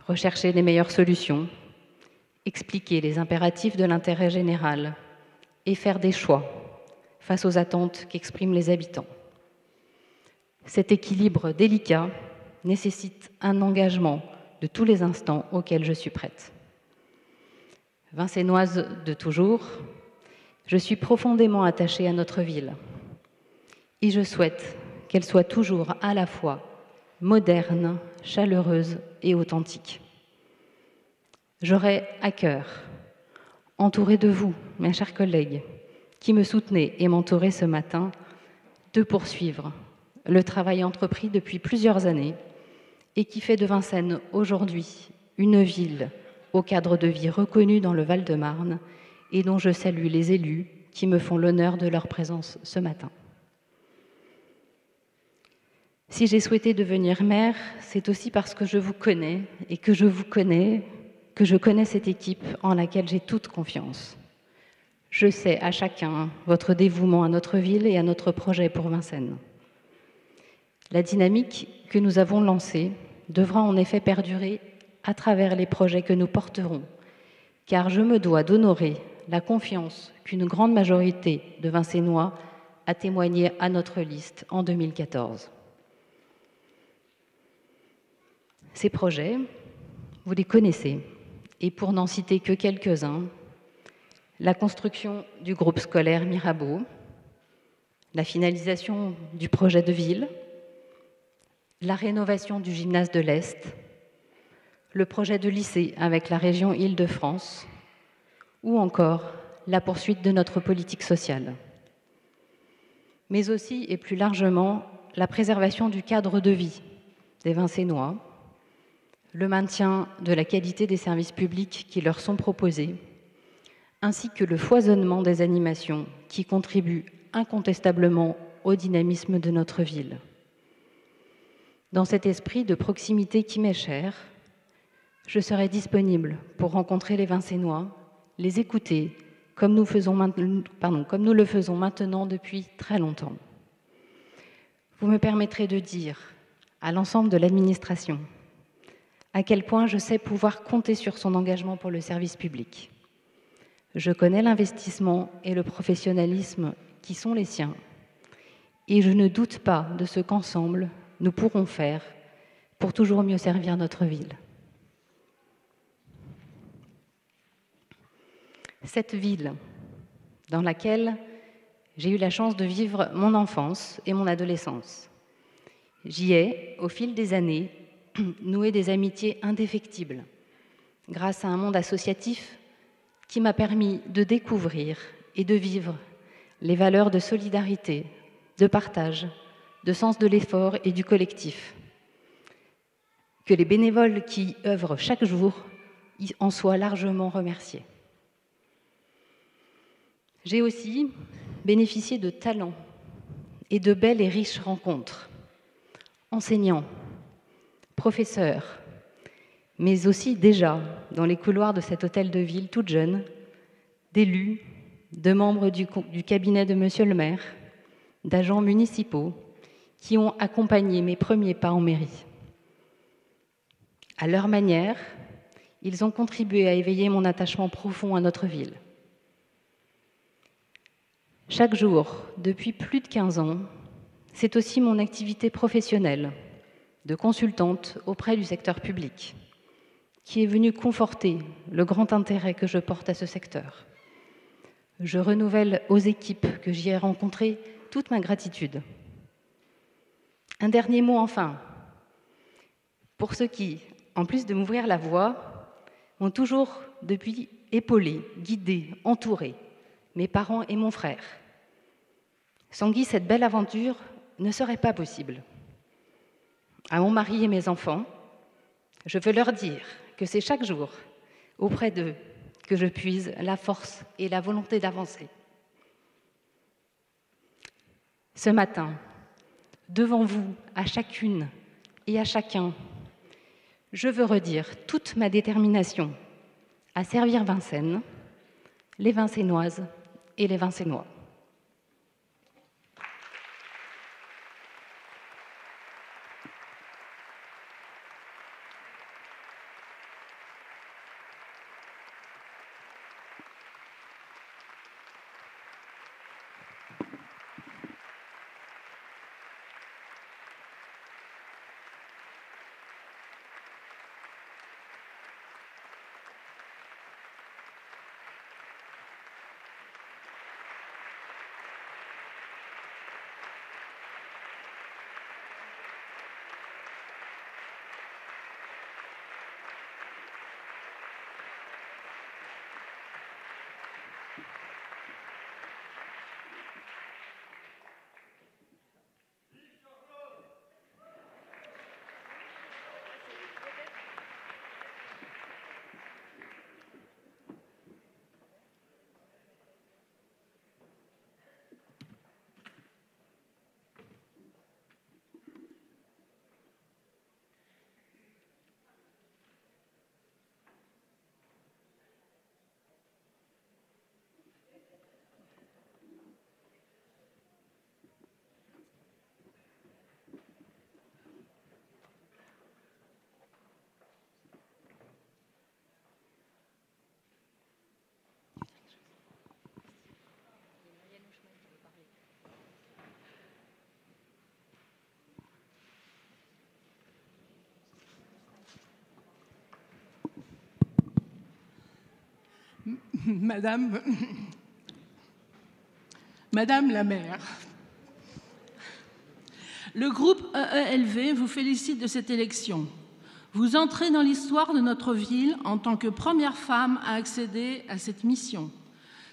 H: rechercher les meilleures solutions, expliquer les impératifs de l'intérêt général et faire des choix face aux attentes qu'expriment les habitants. Cet équilibre délicat nécessite un engagement de tous les instants auxquels je suis prête. Vincennoise de toujours, je suis profondément attachée à notre ville et je souhaite qu'elle soit toujours à la fois moderne, chaleureuse et authentique. J'aurai à cœur, entourée de vous, mes chers collègues, qui me soutenez et m'entourez ce matin, de poursuivre le travail entrepris depuis plusieurs années et qui fait de Vincennes aujourd'hui une ville au cadre de vie reconnu dans le Val-de-Marne et dont je salue les élus qui me font l'honneur de leur présence ce matin. Si j'ai souhaité devenir maire, c'est aussi parce que je vous connais et que je vous connais, que je connais cette équipe en laquelle j'ai toute confiance. Je sais à chacun votre dévouement à notre ville et à notre projet pour Vincennes. La dynamique que nous avons lancée devra en effet perdurer à travers les projets que nous porterons, car je me dois d'honorer la confiance qu'une grande majorité de Vincennois a témoignée à notre liste en 2014. Ces projets, vous les connaissez, et pour n'en citer que quelques-uns, la construction du groupe scolaire Mirabeau, la finalisation du projet de ville, la rénovation du gymnase de l'Est, le projet de lycée avec la région Île-de-France, ou encore la poursuite de notre politique sociale. Mais aussi, et plus largement, la préservation du cadre de vie des Vincennois, le maintien de la qualité des services publics qui leur sont proposés, ainsi que le foisonnement des animations qui contribuent incontestablement au dynamisme de notre ville. Dans cet esprit de proximité qui m'est cher, je serai disponible pour rencontrer les Vincennois, les écouter, comme nous le faisons maintenant depuis très longtemps. Vous me permettrez de dire à l'ensemble de l'administration à quel point je sais pouvoir compter sur son engagement pour le service public. Je connais l'investissement et le professionnalisme qui sont les siens, et je ne doute pas de ce qu'ensemble, nous pourrons faire pour toujours mieux servir notre ville. Cette ville dans laquelle j'ai eu la chance de vivre mon enfance et mon adolescence. J'y ai, au fil des années, noué des amitiés indéfectibles, grâce à un monde associatif qui m'a permis de découvrir et de vivre les valeurs de solidarité, de partage, de sens de l'effort et du collectif. Que les bénévoles qui œuvrent chaque jour en soient largement remerciés. J'ai aussi bénéficié de talents et de belles et riches rencontres. Enseignants, professeurs, mais aussi déjà, dans les couloirs de cet hôtel de ville, toute jeune, d'élus, de membres du cabinet de Monsieur le maire, d'agents municipaux qui ont accompagné mes premiers pas en mairie. À leur manière, Ils ont contribué à éveiller mon attachement profond à notre ville. Chaque jour, depuis plus de 15 ans, c'est aussi mon activité professionnelle de consultante auprès du secteur public qui est venue conforter le grand intérêt que je porte à ce secteur. Je renouvelle aux équipes que j'y ai rencontrées toute ma gratitude. Un dernier mot enfin, pour ceux qui, en plus de m'ouvrir la voie, m'ont toujours depuis épaulé, guidé, entouré, mes parents et mon frère. Sans qui cette belle aventure ne serait pas possible. À mon mari et mes enfants, je veux leur dire que c'est chaque jour auprès d'eux que je puise la force et la volonté d'avancer. Ce matin, devant vous, à chacune et à chacun, je veux redire toute ma détermination à servir Vincennes, les Vincennoises et les Vincennois.
I: Madame la maire, le groupe EELV vous félicite de cette élection. Vous entrez dans l'histoire de notre ville en tant que première femme à accéder à cette mission,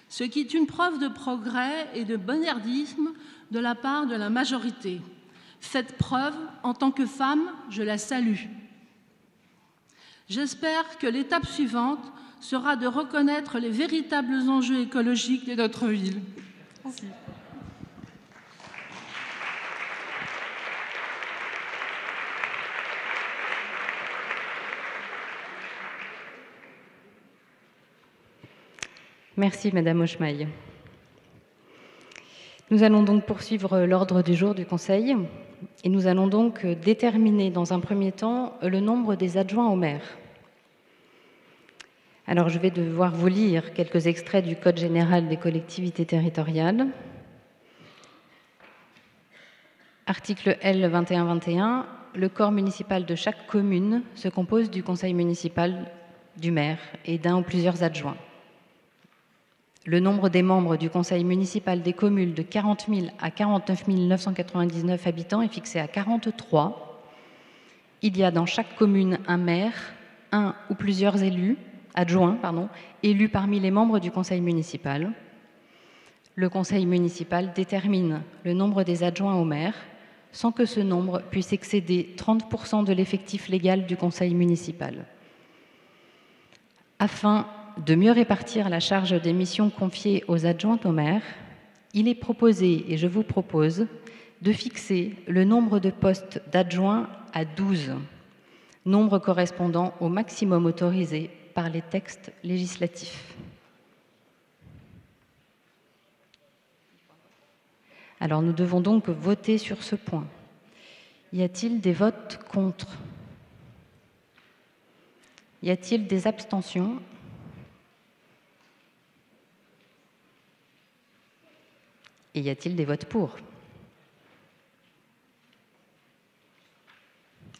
I: ce qui est une preuve de progrès et de bonherdisme de la part de la majorité. Cette preuve, en tant que femme, je la salue. J'espère que l'étape suivante sera de reconnaître les véritables enjeux écologiques de notre ville. Merci.
H: Merci, Madame Hochemaille. Nous allons donc poursuivre l'ordre du jour du Conseil et nous allons donc déterminer dans un premier temps le nombre des adjoints au maire. Alors, je vais devoir vous lire quelques extraits du Code général des collectivités territoriales. Article L. 2121, le corps municipal de chaque commune se compose du conseil municipal, du maire et d'un ou plusieurs adjoints. Le nombre des membres du conseil municipal des communes de 40 000 à 49 999 habitants est fixé à 43. Il y a dans chaque commune un maire, un ou plusieurs adjoints, élus parmi les membres du conseil municipal. Le conseil municipal détermine le nombre des adjoints au maire sans que ce nombre puisse excéder 30% de l'effectif légal du conseil municipal. Afin de mieux répartir la charge des missions confiées aux adjoints au maire, il est proposé, et je vous propose, de fixer le nombre de postes d'adjoints à 12, nombre correspondant au maximum autorisé par les textes législatifs. Alors nous devons donc voter sur ce point. Y a-t-il des votes contre? Y a-t-il des abstentions? Et y a-t-il des votes pour?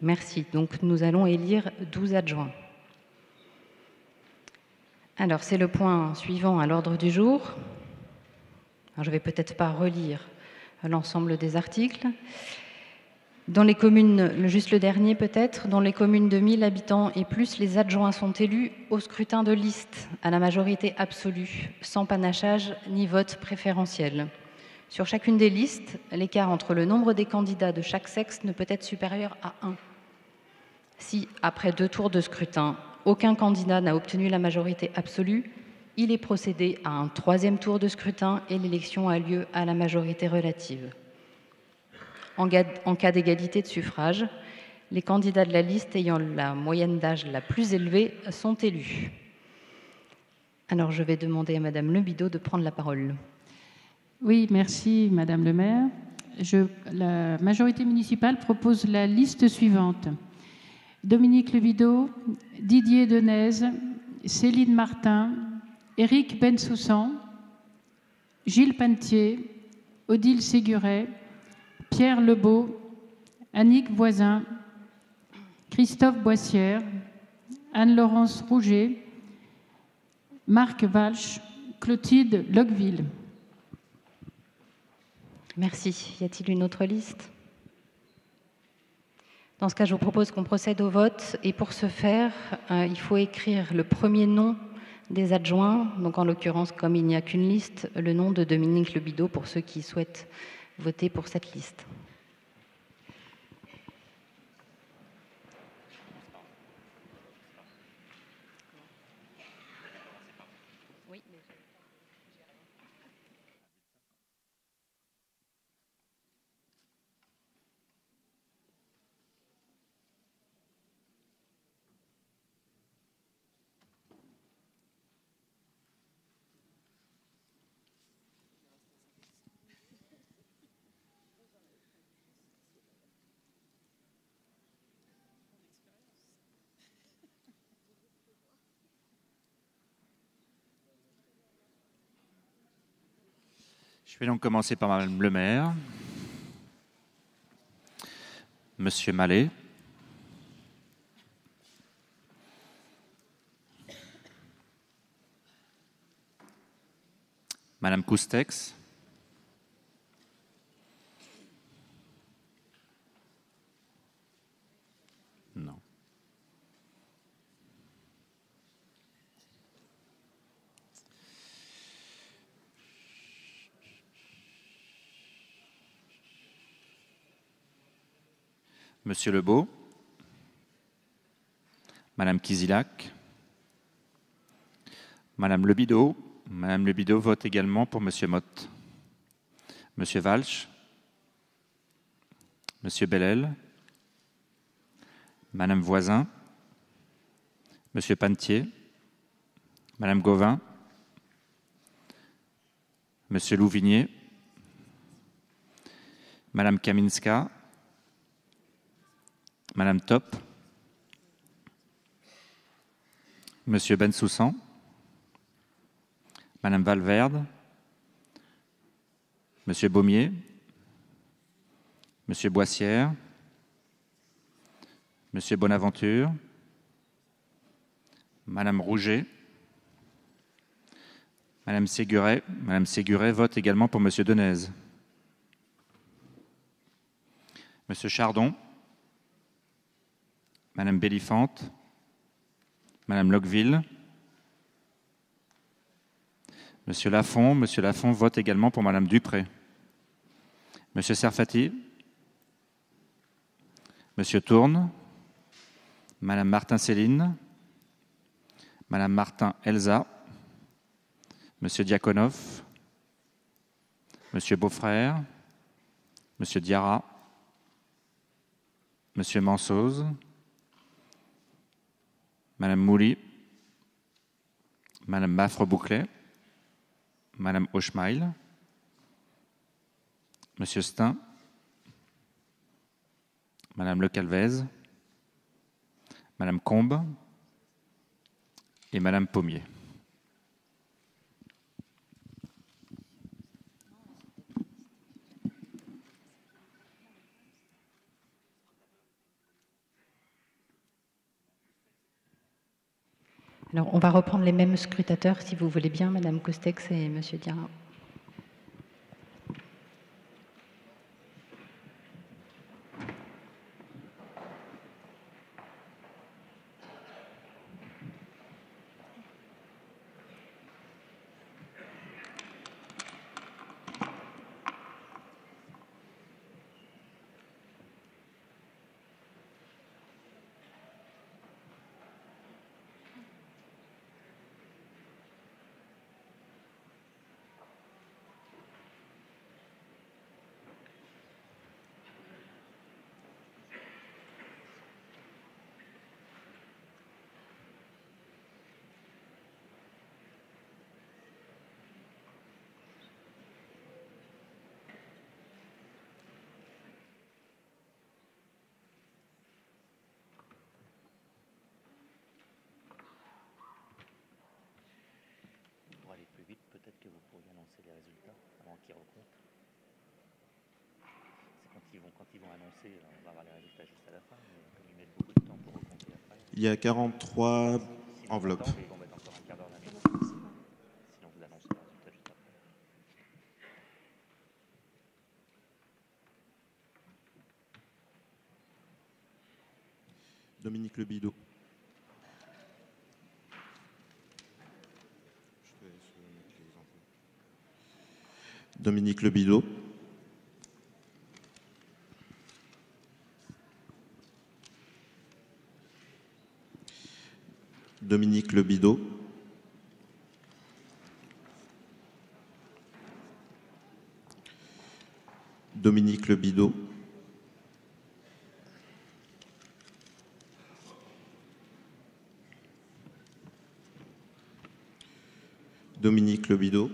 H: Merci. Donc nous allons élire 12 adjoints. Alors c'est le point suivant à l'ordre du jour. Alors, je ne vais peut-être pas relire l'ensemble des articles. Dans les communes, juste le dernier peut-être, dans les communes de 1000 habitants et plus, les adjoints sont élus au scrutin de liste, à la majorité absolue, sans panachage ni vote préférentiel. Sur chacune des listes, l'écart entre le nombre des candidats de chaque sexe ne peut être supérieur à 1. Si, après 2 tours de scrutin, aucun candidat n'a obtenu la majorité absolue, il est procédé à un 3e tour de scrutin et l'élection a lieu à la majorité relative. En cas d'égalité de suffrage, les candidats de la liste ayant la moyenne d'âge la plus élevée sont élus. Alors, je vais demander à Madame Lebidaud de prendre la parole.
D: Oui, merci Madame le maire. La majorité municipale propose la liste suivante. Dominique Lebidaud, Didier Denez, Céline Martin, Éric Bensoussan, Gilles Pantier, Odile Séguret, Pierre Lebeau, Annick Voisin, Christophe Boissière, Anne-Laurence Rouget, Marc Walsh, Clotilde Locqueville.
H: Merci. Y a-t-il une autre liste? Dans ce cas, je vous propose qu'on procède au vote. Et pour ce faire, il faut écrire le premier nom des adjoints. Donc, en l'occurrence, comme il n'y a qu'une liste, le nom de Dominique Lebidaud pour ceux qui souhaitent voter pour cette liste.
C: Je vais donc commencer par Madame le maire. Monsieur Mallet. Madame Coustex. Non. Monsieur Lebeau, Madame Kizilak, Madame Lebidaud. Madame Lebidaud vote également pour Monsieur Motte. Monsieur Walsh, Monsieur Bellel, Madame Voisin, Monsieur Pantier, Madame Gauvin, Monsieur Louvigné, Madame Kaminska, Madame Top, Monsieur Bensoussan, Madame Valverde, Monsieur Baumier, Monsieur Boissière, Monsieur Bonaventure, Madame Rouget, Madame Séguret. Madame Séguret vote également pour Monsieur Denez. Monsieur Chardon, Madame Bélifante, Madame Locqueville, Monsieur Lafont vote également pour Madame Dupré. Monsieur Serfati, Monsieur Tourne, Madame Martin-Céline, Madame Martin-Elsa, Monsieur Diakonov, Monsieur Beaufrère, Monsieur Diarra, Monsieur Mansoz, Madame Mouly, Madame Maffre-Bouclet, Madame Hochmail, Monsieur Stein, Madame Le Calvez, Madame Combe, et Madame Pommier.
H: Alors, on va reprendre les mêmes scrutateurs, si vous voulez bien, Madame Coustex et Monsieur Diarra.
J: Peut-être que vous pourriez annoncer les résultats avant qu'ils recomptent. C'est quand ils vont annoncer, on va avoir les résultats juste à la fin, mais comme ils mettent beaucoup de temps pour recompter après.
F: Il y a 43 enveloppes.
J: Ils vont mettre encore un quart d'heure d'un minute. Sinon, vous annoncez les résultats juste après.
F: Dominique Lebidaud. Dominique Lebidaud. Dominique Lebidaud. Dominique Lebidaud. Dominique Lebidaud.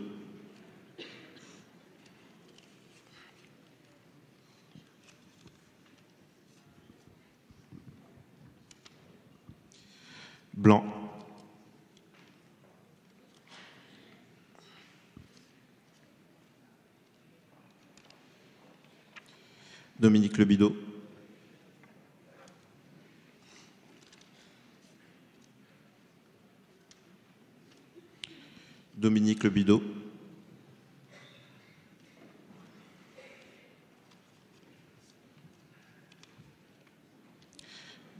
F: Blanc. Dominique Lebidaud. Dominique Lebidaud.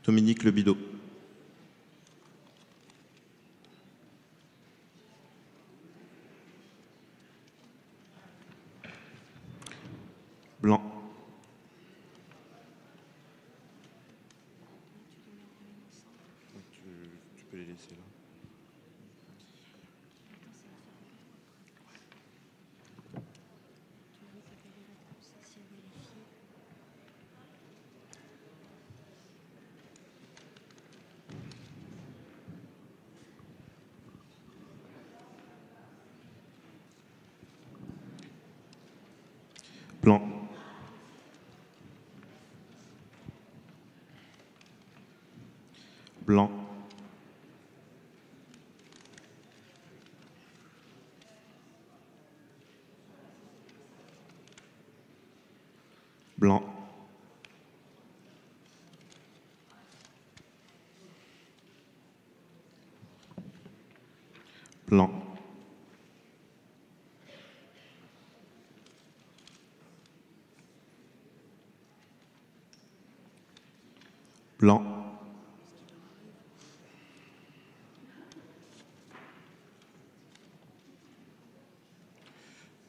F: Dominique Lebidaud. Blanc. Tu peux les laisser là. Blanc. Blanc. Blanc. Blanc. Blanc.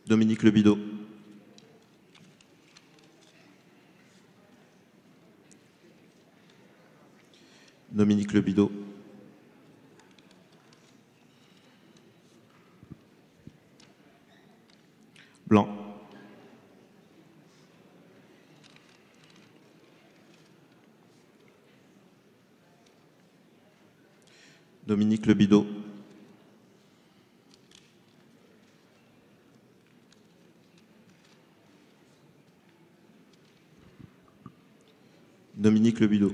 F: Dominique Lebidaud. Dominique Lebidaud. Blanc. Dominique Lebidaud. Dominique Lebidaud.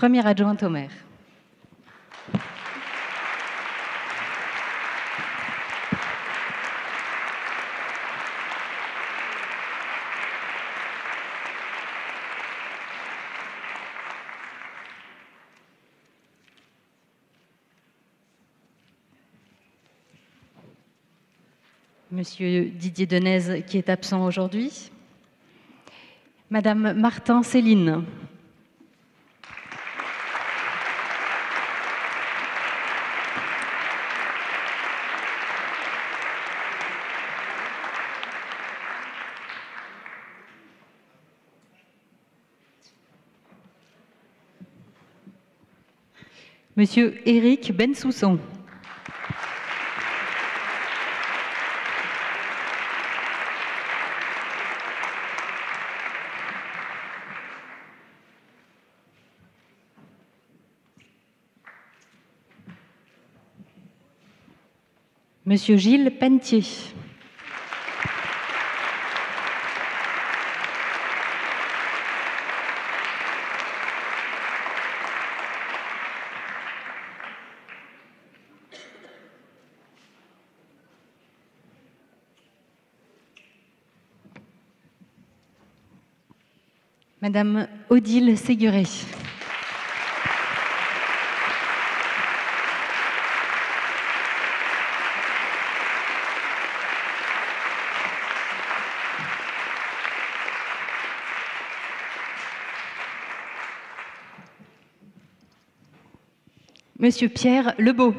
H: première adjointe au maire. Monsieur Didier Denez, qui est absent aujourd'hui. Madame Martin-Céline. Monsieur Éric Bensoussan. Monsieur Gilles Pentier. Madame Odile Séguré. Monsieur Pierre Lebeau.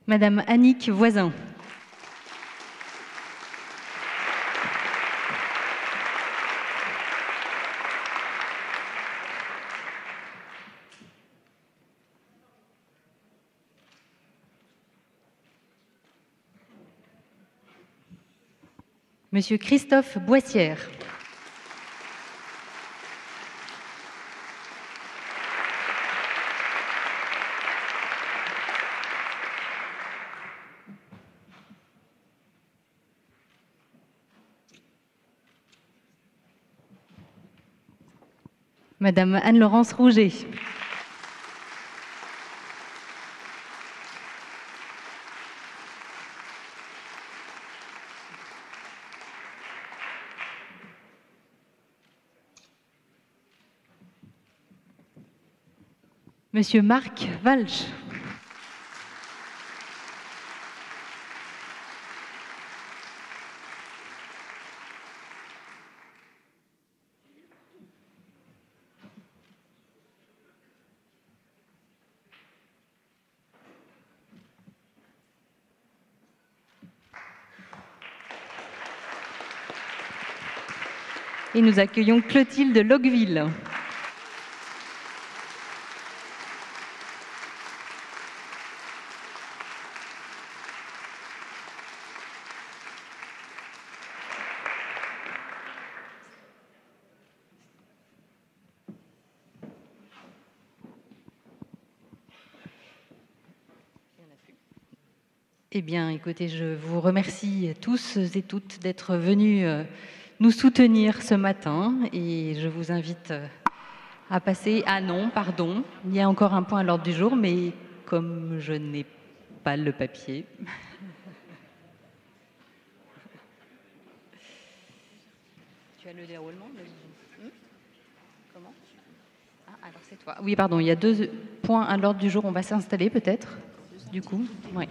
H: Madame Annick Voisin. Monsieur Christophe Boissière. Madame Anne-Laurence Rouget. Monsieur Marc Walsh. Et nous accueillons Clotilde Loqueville. Eh bien, écoutez, je vous remercie tous et toutes d'être venus nous soutenir ce matin et je vous invite à passer... Ah non, pardon, il y a encore un point à l'ordre du jour, mais comme je n'ai pas le papier... Tu as le déroulement Comment Ah, alors c'est toi. Oui, pardon, il y a 2 points à l'ordre du jour, on va s'installer peut-être, du coup. Oui.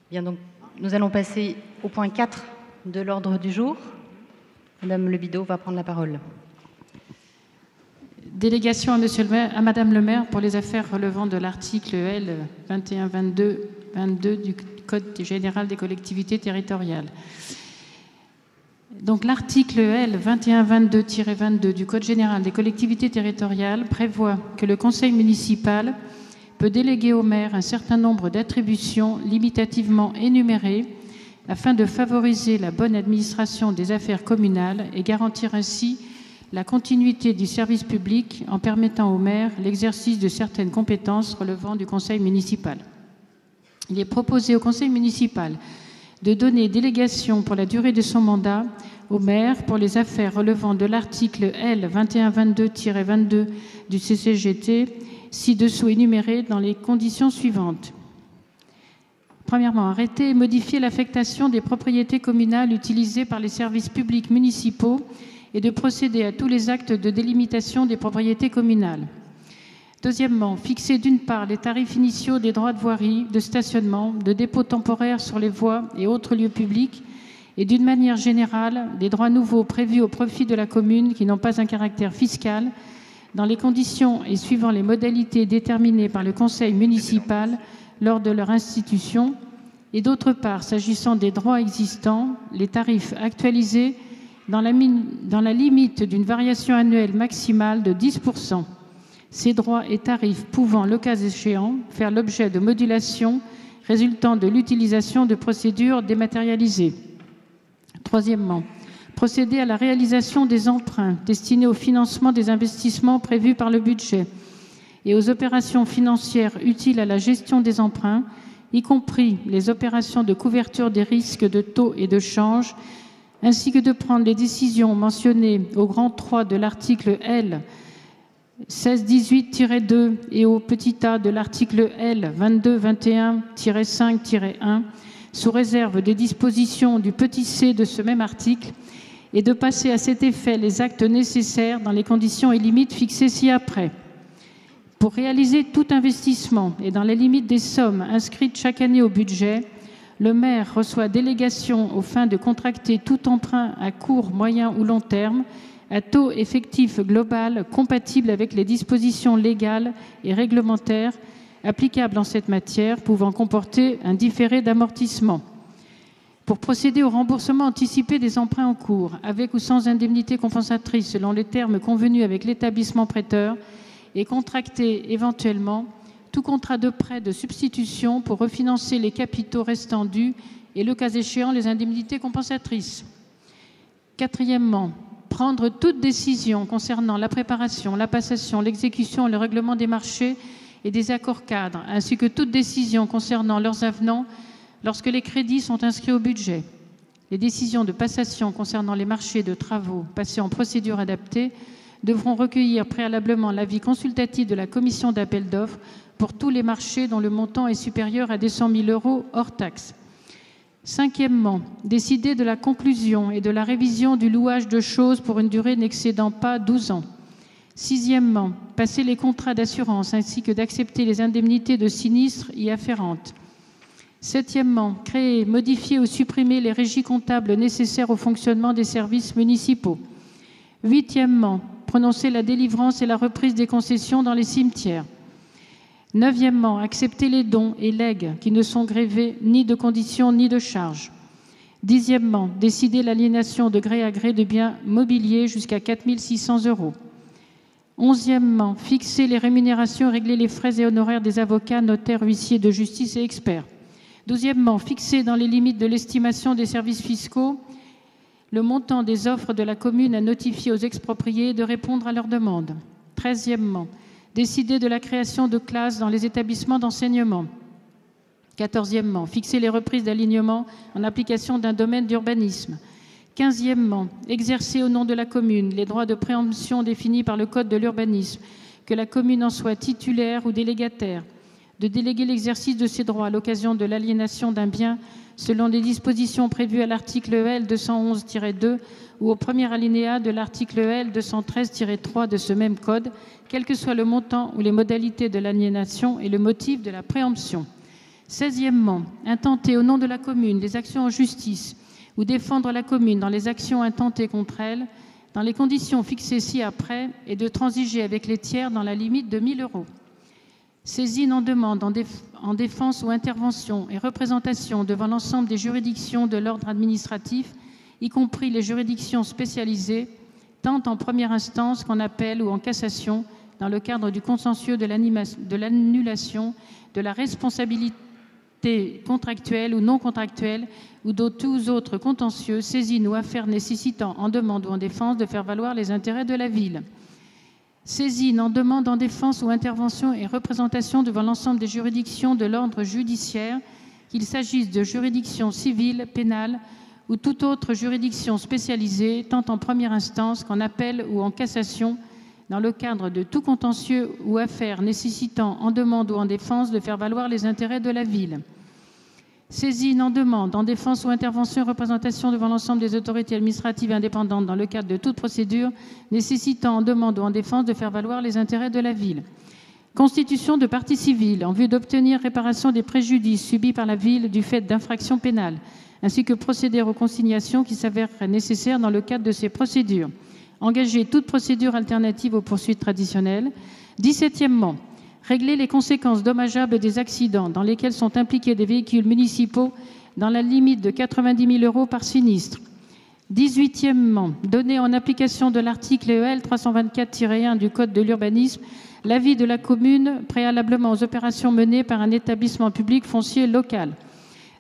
H: Bien, donc, nous allons passer au point 4 de l'ordre du jour. Madame Lebidaud va prendre la parole.
D: Délégation à Madame le maire pour les affaires relevant de l'article L 2122-22 du Code général des collectivités territoriales. Donc l'article L 2122-22 du Code général des collectivités territoriales prévoit que le conseil municipal peut déléguer au maire un certain nombre d'attributions limitativement énumérées afin de favoriser la bonne administration des affaires communales et garantir ainsi la continuité du service public en permettant au maire l'exercice de certaines compétences relevant du conseil municipal. Il est proposé au conseil municipal de donner délégation pour la durée de son mandat au maire pour les affaires relevant de l'article L 2122-22 du CCGT, ci-dessous énumérées dans les conditions suivantes. Premièrement, arrêter et modifier l'affectation des propriétés communales utilisées par les services publics municipaux et de procéder à tous les actes de délimitation des propriétés communales. Deuxièmement, fixer d'une part les tarifs initiaux des droits de voirie, de stationnement, de dépôt temporaire sur les voies et autres lieux publics, et d'une manière générale, des droits nouveaux prévus au profit de la commune qui n'ont pas un caractère fiscal, dans les conditions et suivant les modalités déterminées par le conseil municipal lors de leur institution, et d'autre part, s'agissant des droits existants, les tarifs actualisés dans la limite d'une variation annuelle maximale de 10%. Ces droits et tarifs pouvant, le cas échéant, faire l'objet de modulations résultant de l'utilisation de procédures dématérialisées. Troisièmement, procéder à la réalisation des emprunts destinés au financement des investissements prévus par le budget et aux opérations financières utiles à la gestion des emprunts, y compris les opérations de couverture des risques de taux et de change, ainsi que de prendre les décisions mentionnées au grand 3 de l'article L 1618-2 et au petit a de l'article L 2221-5-1, sous réserve des dispositions du petit c de ce même article, et de passer à cet effet les actes nécessaires dans les conditions et limites fixées ci-après. Pour réaliser tout investissement et dans les limites des sommes inscrites chaque année au budget, le maire reçoit délégation aux fins de contracter tout emprunt à court, moyen ou long terme à taux effectif global compatible avec les dispositions légales et réglementaires applicables en cette matière, pouvant comporter un différé d'amortissement. Pour procéder au remboursement anticipé des emprunts en cours, avec ou sans indemnité compensatrice selon les termes convenus avec l'établissement prêteur, et contracter éventuellement tout contrat de prêt de substitution pour refinancer les capitaux restants dus et, le cas échéant, les indemnités compensatrices. Quatrièmement, prendre toute décision concernant la préparation, la passation, l'exécution et le règlement des marchés et des accords cadres, ainsi que toute décision concernant leurs avenants lorsque les crédits sont inscrits au budget. Les décisions de passation concernant les marchés de travaux passés en procédure adaptée devront recueillir préalablement l'avis consultatif de la commission d'appel d'offres pour tous les marchés dont le montant est supérieur à 200 000 € hors taxes. Cinquièmement, décider de la conclusion et de la révision du louage de choses pour une durée n'excédant pas 12 ans. Sixièmement, passer les contrats d'assurance ainsi que d'accepter les indemnités de sinistres y afférentes. Septièmement, créer, modifier ou supprimer les régies comptables nécessaires au fonctionnement des services municipaux. Huitièmement, prononcer la délivrance et la reprise des concessions dans les cimetières. Neuvièmement, accepter les dons et legs qui ne sont grévés ni de conditions ni de charges. Dixièmement, décider l'aliénation de gré à gré de biens mobiliers jusqu'à 4 600 €. Onzièmement, fixer les rémunérations et régler les frais et honoraires des avocats, notaires, huissiers de justice et experts. Douzièmement, fixer dans les limites de l'estimation des services fiscaux le montant des offres de la commune à notifier aux expropriés et de répondre à leurs demandes. Treizièmement, décider de la création de classes dans les établissements d'enseignement. Quatorzièmement, fixer les reprises d'alignement en application d'un domaine d'urbanisme. Quinzièmement, exercer au nom de la commune les droits de préemption définis par le Code de l'urbanisme, que la commune en soit titulaire ou délégataire, de déléguer l'exercice de ces droits à l'occasion de l'aliénation d'un bien selon les dispositions prévues à l'article L 211-2 ou au premier alinéa de l'article L 213-3 de ce même code, quel que soit le montant ou les modalités de l'aliénation et le motif de la préemption. 16e, intenter au nom de la commune les actions en justice ou défendre la commune dans les actions intentées contre elle, dans les conditions fixées ci-après, et de transiger avec les tiers dans la limite de 1 000 €. Saisine en demande en défense ou intervention et représentation devant l'ensemble des juridictions de l'ordre administratif y compris les juridictions spécialisées, tant en première instance qu'en appel ou en cassation, dans le cadre du contentieux de l'annulation, de la responsabilité contractuelle ou non contractuelle ou de tous autres contentieux, saisines ou affaires nécessitant en demande ou en défense de faire valoir les intérêts de la ville. Saisine en demande en défense ou intervention et représentation devant l'ensemble des juridictions de l'ordre judiciaire, qu'il s'agisse de juridictions civiles, pénales ou toute autre juridiction spécialisée, tant en première instance qu'en appel ou en cassation, dans le cadre de tout contentieux ou affaire nécessitant en demande ou en défense de faire valoir les intérêts de la ville. Saisine en demande, en défense ou intervention et représentation devant l'ensemble des autorités administratives indépendantes dans le cadre de toute procédure nécessitant en demande ou en défense de faire valoir les intérêts de la ville. Constitution de partie civile en vue d'obtenir réparation des préjudices subis par la ville du fait d'infractions pénales, ainsi que procéder aux consignations qui s'avèrent nécessaires dans le cadre de ces procédures. Engager toute procédure alternative aux poursuites traditionnelles. 17e, régler les conséquences dommageables des accidents dans lesquels sont impliqués des véhicules municipaux dans la limite de 90 000 € par sinistre. 18e, donner en application de l'article EL 324-1 du Code de l'urbanisme l'avis de la commune préalablement aux opérations menées par un établissement public foncier local.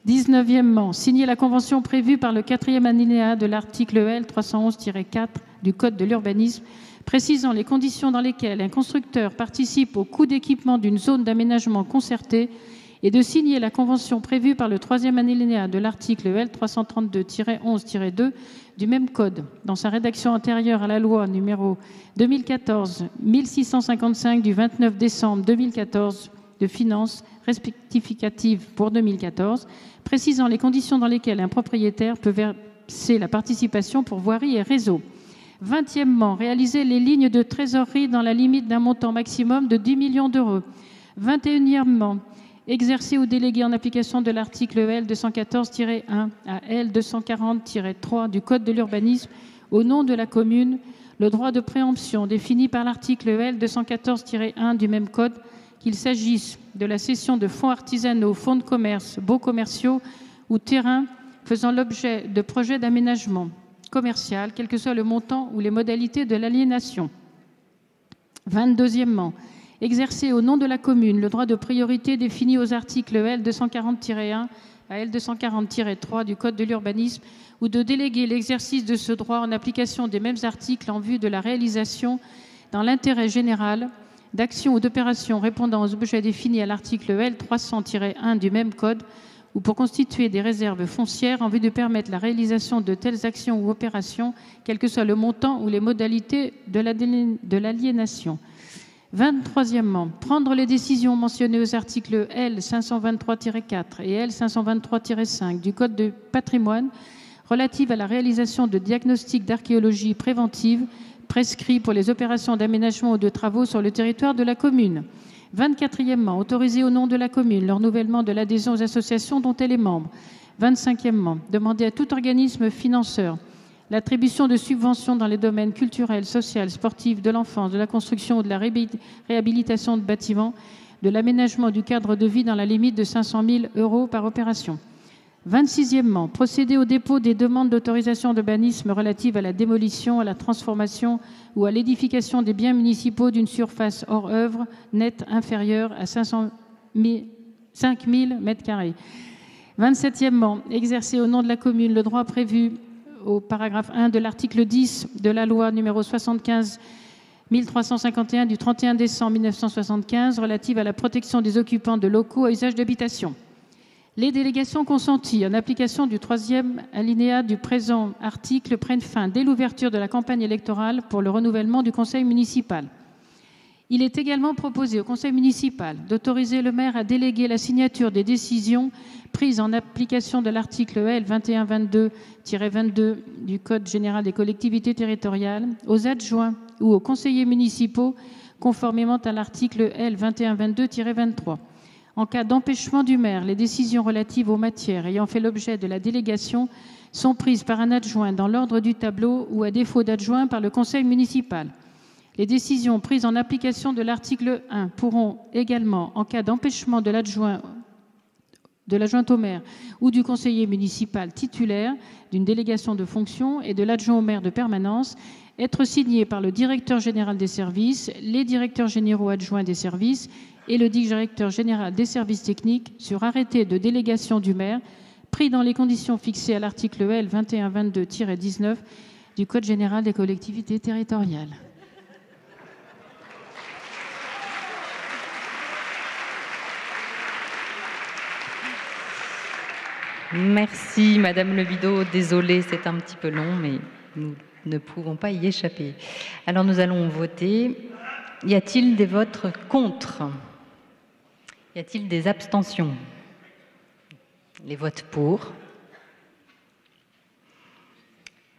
D: 19e, signer la convention prévue par le 4e alinéa de l'article EL 311-4 du Code de l'urbanisme, précisant les conditions dans lesquelles un constructeur participe au coût d'équipement d'une zone d'aménagement concertée et de signer la convention prévue par le 3e alinéa de l'article EL 332-11-2 du même Code, dans sa rédaction antérieure à la loi numéro 2014-1655 du 29 décembre 2014 de finances rectificatives pour 2014, précisant les conditions dans lesquelles un propriétaire peut verser la participation pour voirie et réseau. 20e, réaliser les lignes de trésorerie dans la limite d'un montant maximum de 10 millions d'euros. 21e, exercer ou déléguer en application de l'article L 214-1 à L 240-3 du Code de l'urbanisme au nom de la commune le droit de préemption défini par l'article L 214-1 du même Code, qu'il s'agisse de la cession de fonds artisanaux, fonds de commerce, baux commerciaux ou terrains faisant l'objet de projets d'aménagement commercial, quel que soit le montant ou les modalités de l'aliénation. 22e, exercer au nom de la commune le droit de priorité défini aux articles L 240-1 à L 240-3 du Code de l'urbanisme ou de déléguer l'exercice de ce droit en application des mêmes articles en vue de la réalisation, dans l'intérêt général, d'actions ou d'opérations répondant aux objets définis à l'article L 300-1 du même Code ou pour constituer des réserves foncières en vue de permettre la réalisation de telles actions ou opérations, quel que soit le montant ou les modalités de l'aliénation. 23e, prendre les décisions mentionnées aux articles L 523-4 et L 523-5 du Code de patrimoine relatives à la réalisation de diagnostics d'archéologie préventive prescrits pour les opérations d'aménagement ou de travaux sur le territoire de la commune. 24e, autoriser au nom de la commune le renouvellement de l'adhésion aux associations dont elle est membre. 25e, demander à tout organisme financeur l'attribution de subventions dans les domaines culturels, social, sportifs, de l'enfance, de la construction ou de la réhabilitation de bâtiments, de l'aménagement du cadre de vie dans la limite de 500 000 € par opération. 26e, procéder au dépôt des demandes d'autorisation d'urbanisme relatives à la démolition, à la transformation ou à l'édification des biens municipaux d'une surface hors œuvre nette inférieure à 5 000 m². 27e, exercer au nom de la commune le droit prévu au paragraphe 1 de l'article 10 de la loi numéro 75-1351 du 31 décembre 1975 relative à la protection des occupants de locaux à usage d'habitation. Les délégations consenties en application du 3e alinéa du présent article prennent fin dès l'ouverture de la campagne électorale pour le renouvellement du conseil municipal. Il est également proposé au conseil municipal d'autoriser le maire à déléguer la signature des décisions prises en application de l'article L 2122-22 du Code général des collectivités territoriales aux adjoints ou aux conseillers municipaux conformément à l'article L 2122-23. En cas d'empêchement du maire, les décisions relatives aux matières ayant fait l'objet de la délégation sont prises par un adjoint dans l'ordre du tableau ou, à défaut d'adjoint, par le conseil municipal. Les décisions prises en application de l'article 1 pourront également, en cas d'empêchement de l'adjoint de l'adjoint au maire ou du conseiller municipal titulaire d'une délégation de fonction et de l'adjoint au maire de permanence, être signé par le directeur général des services, les directeurs généraux adjoints des services et le directeur général des services techniques sur arrêté de délégation du maire pris dans les conditions fixées à l'article L 2122-19 du Code général des collectivités territoriales.
H: Merci Madame Le Bidault. Désolée, c'est un petit peu long, mais nous ne pouvons pas y échapper. Alors nous allons voter. Y a-t-il des votes contre? Y a-t-il des abstentions? Les votes pour.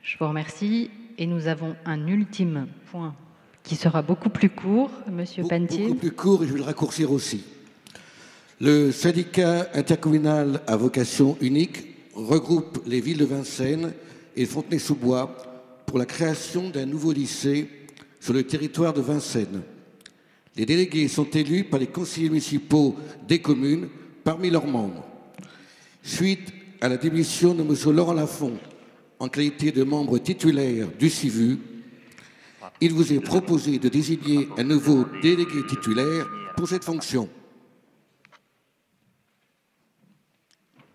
H: Je vous remercie. Et nous avons un ultime point qui sera beaucoup plus court, Monsieur Panetier.
K: Beaucoup plus court, et je vais le raccourcir aussi. Le syndicat intercommunal à vocation unique regroupe les villes de Vincennes et Fontenay-sous-Bois pour la création d'un nouveau lycée sur le territoire de Vincennes. Les délégués sont élus par les conseillers municipaux des communes parmi leurs membres. Suite à la démission de M. Laurent Lafont en qualité de membre titulaire du CIVU, il vous est proposé de désigner un nouveau délégué titulaire pour cette fonction.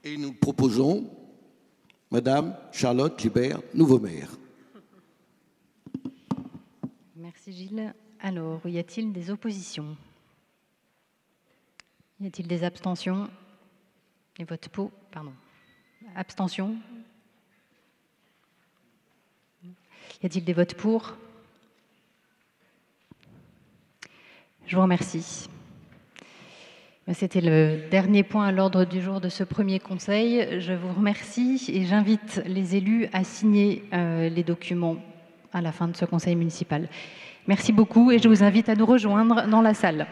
K: Et nous proposons Madame Charlotte Libert, nouveau maire.
H: Merci Gilles. Alors, y a-t-il des oppositions? Y a-t-il des abstentions? Les votes pour, pardon. Abstention? Y a-t-il des votes pour? Je vous remercie. C'était le dernier point à l'ordre du jour de ce premier conseil. Je vous remercie et j'invite les élus à signer les documents à la fin de ce conseil municipal. Merci beaucoup et je vous invite à nous rejoindre dans la salle.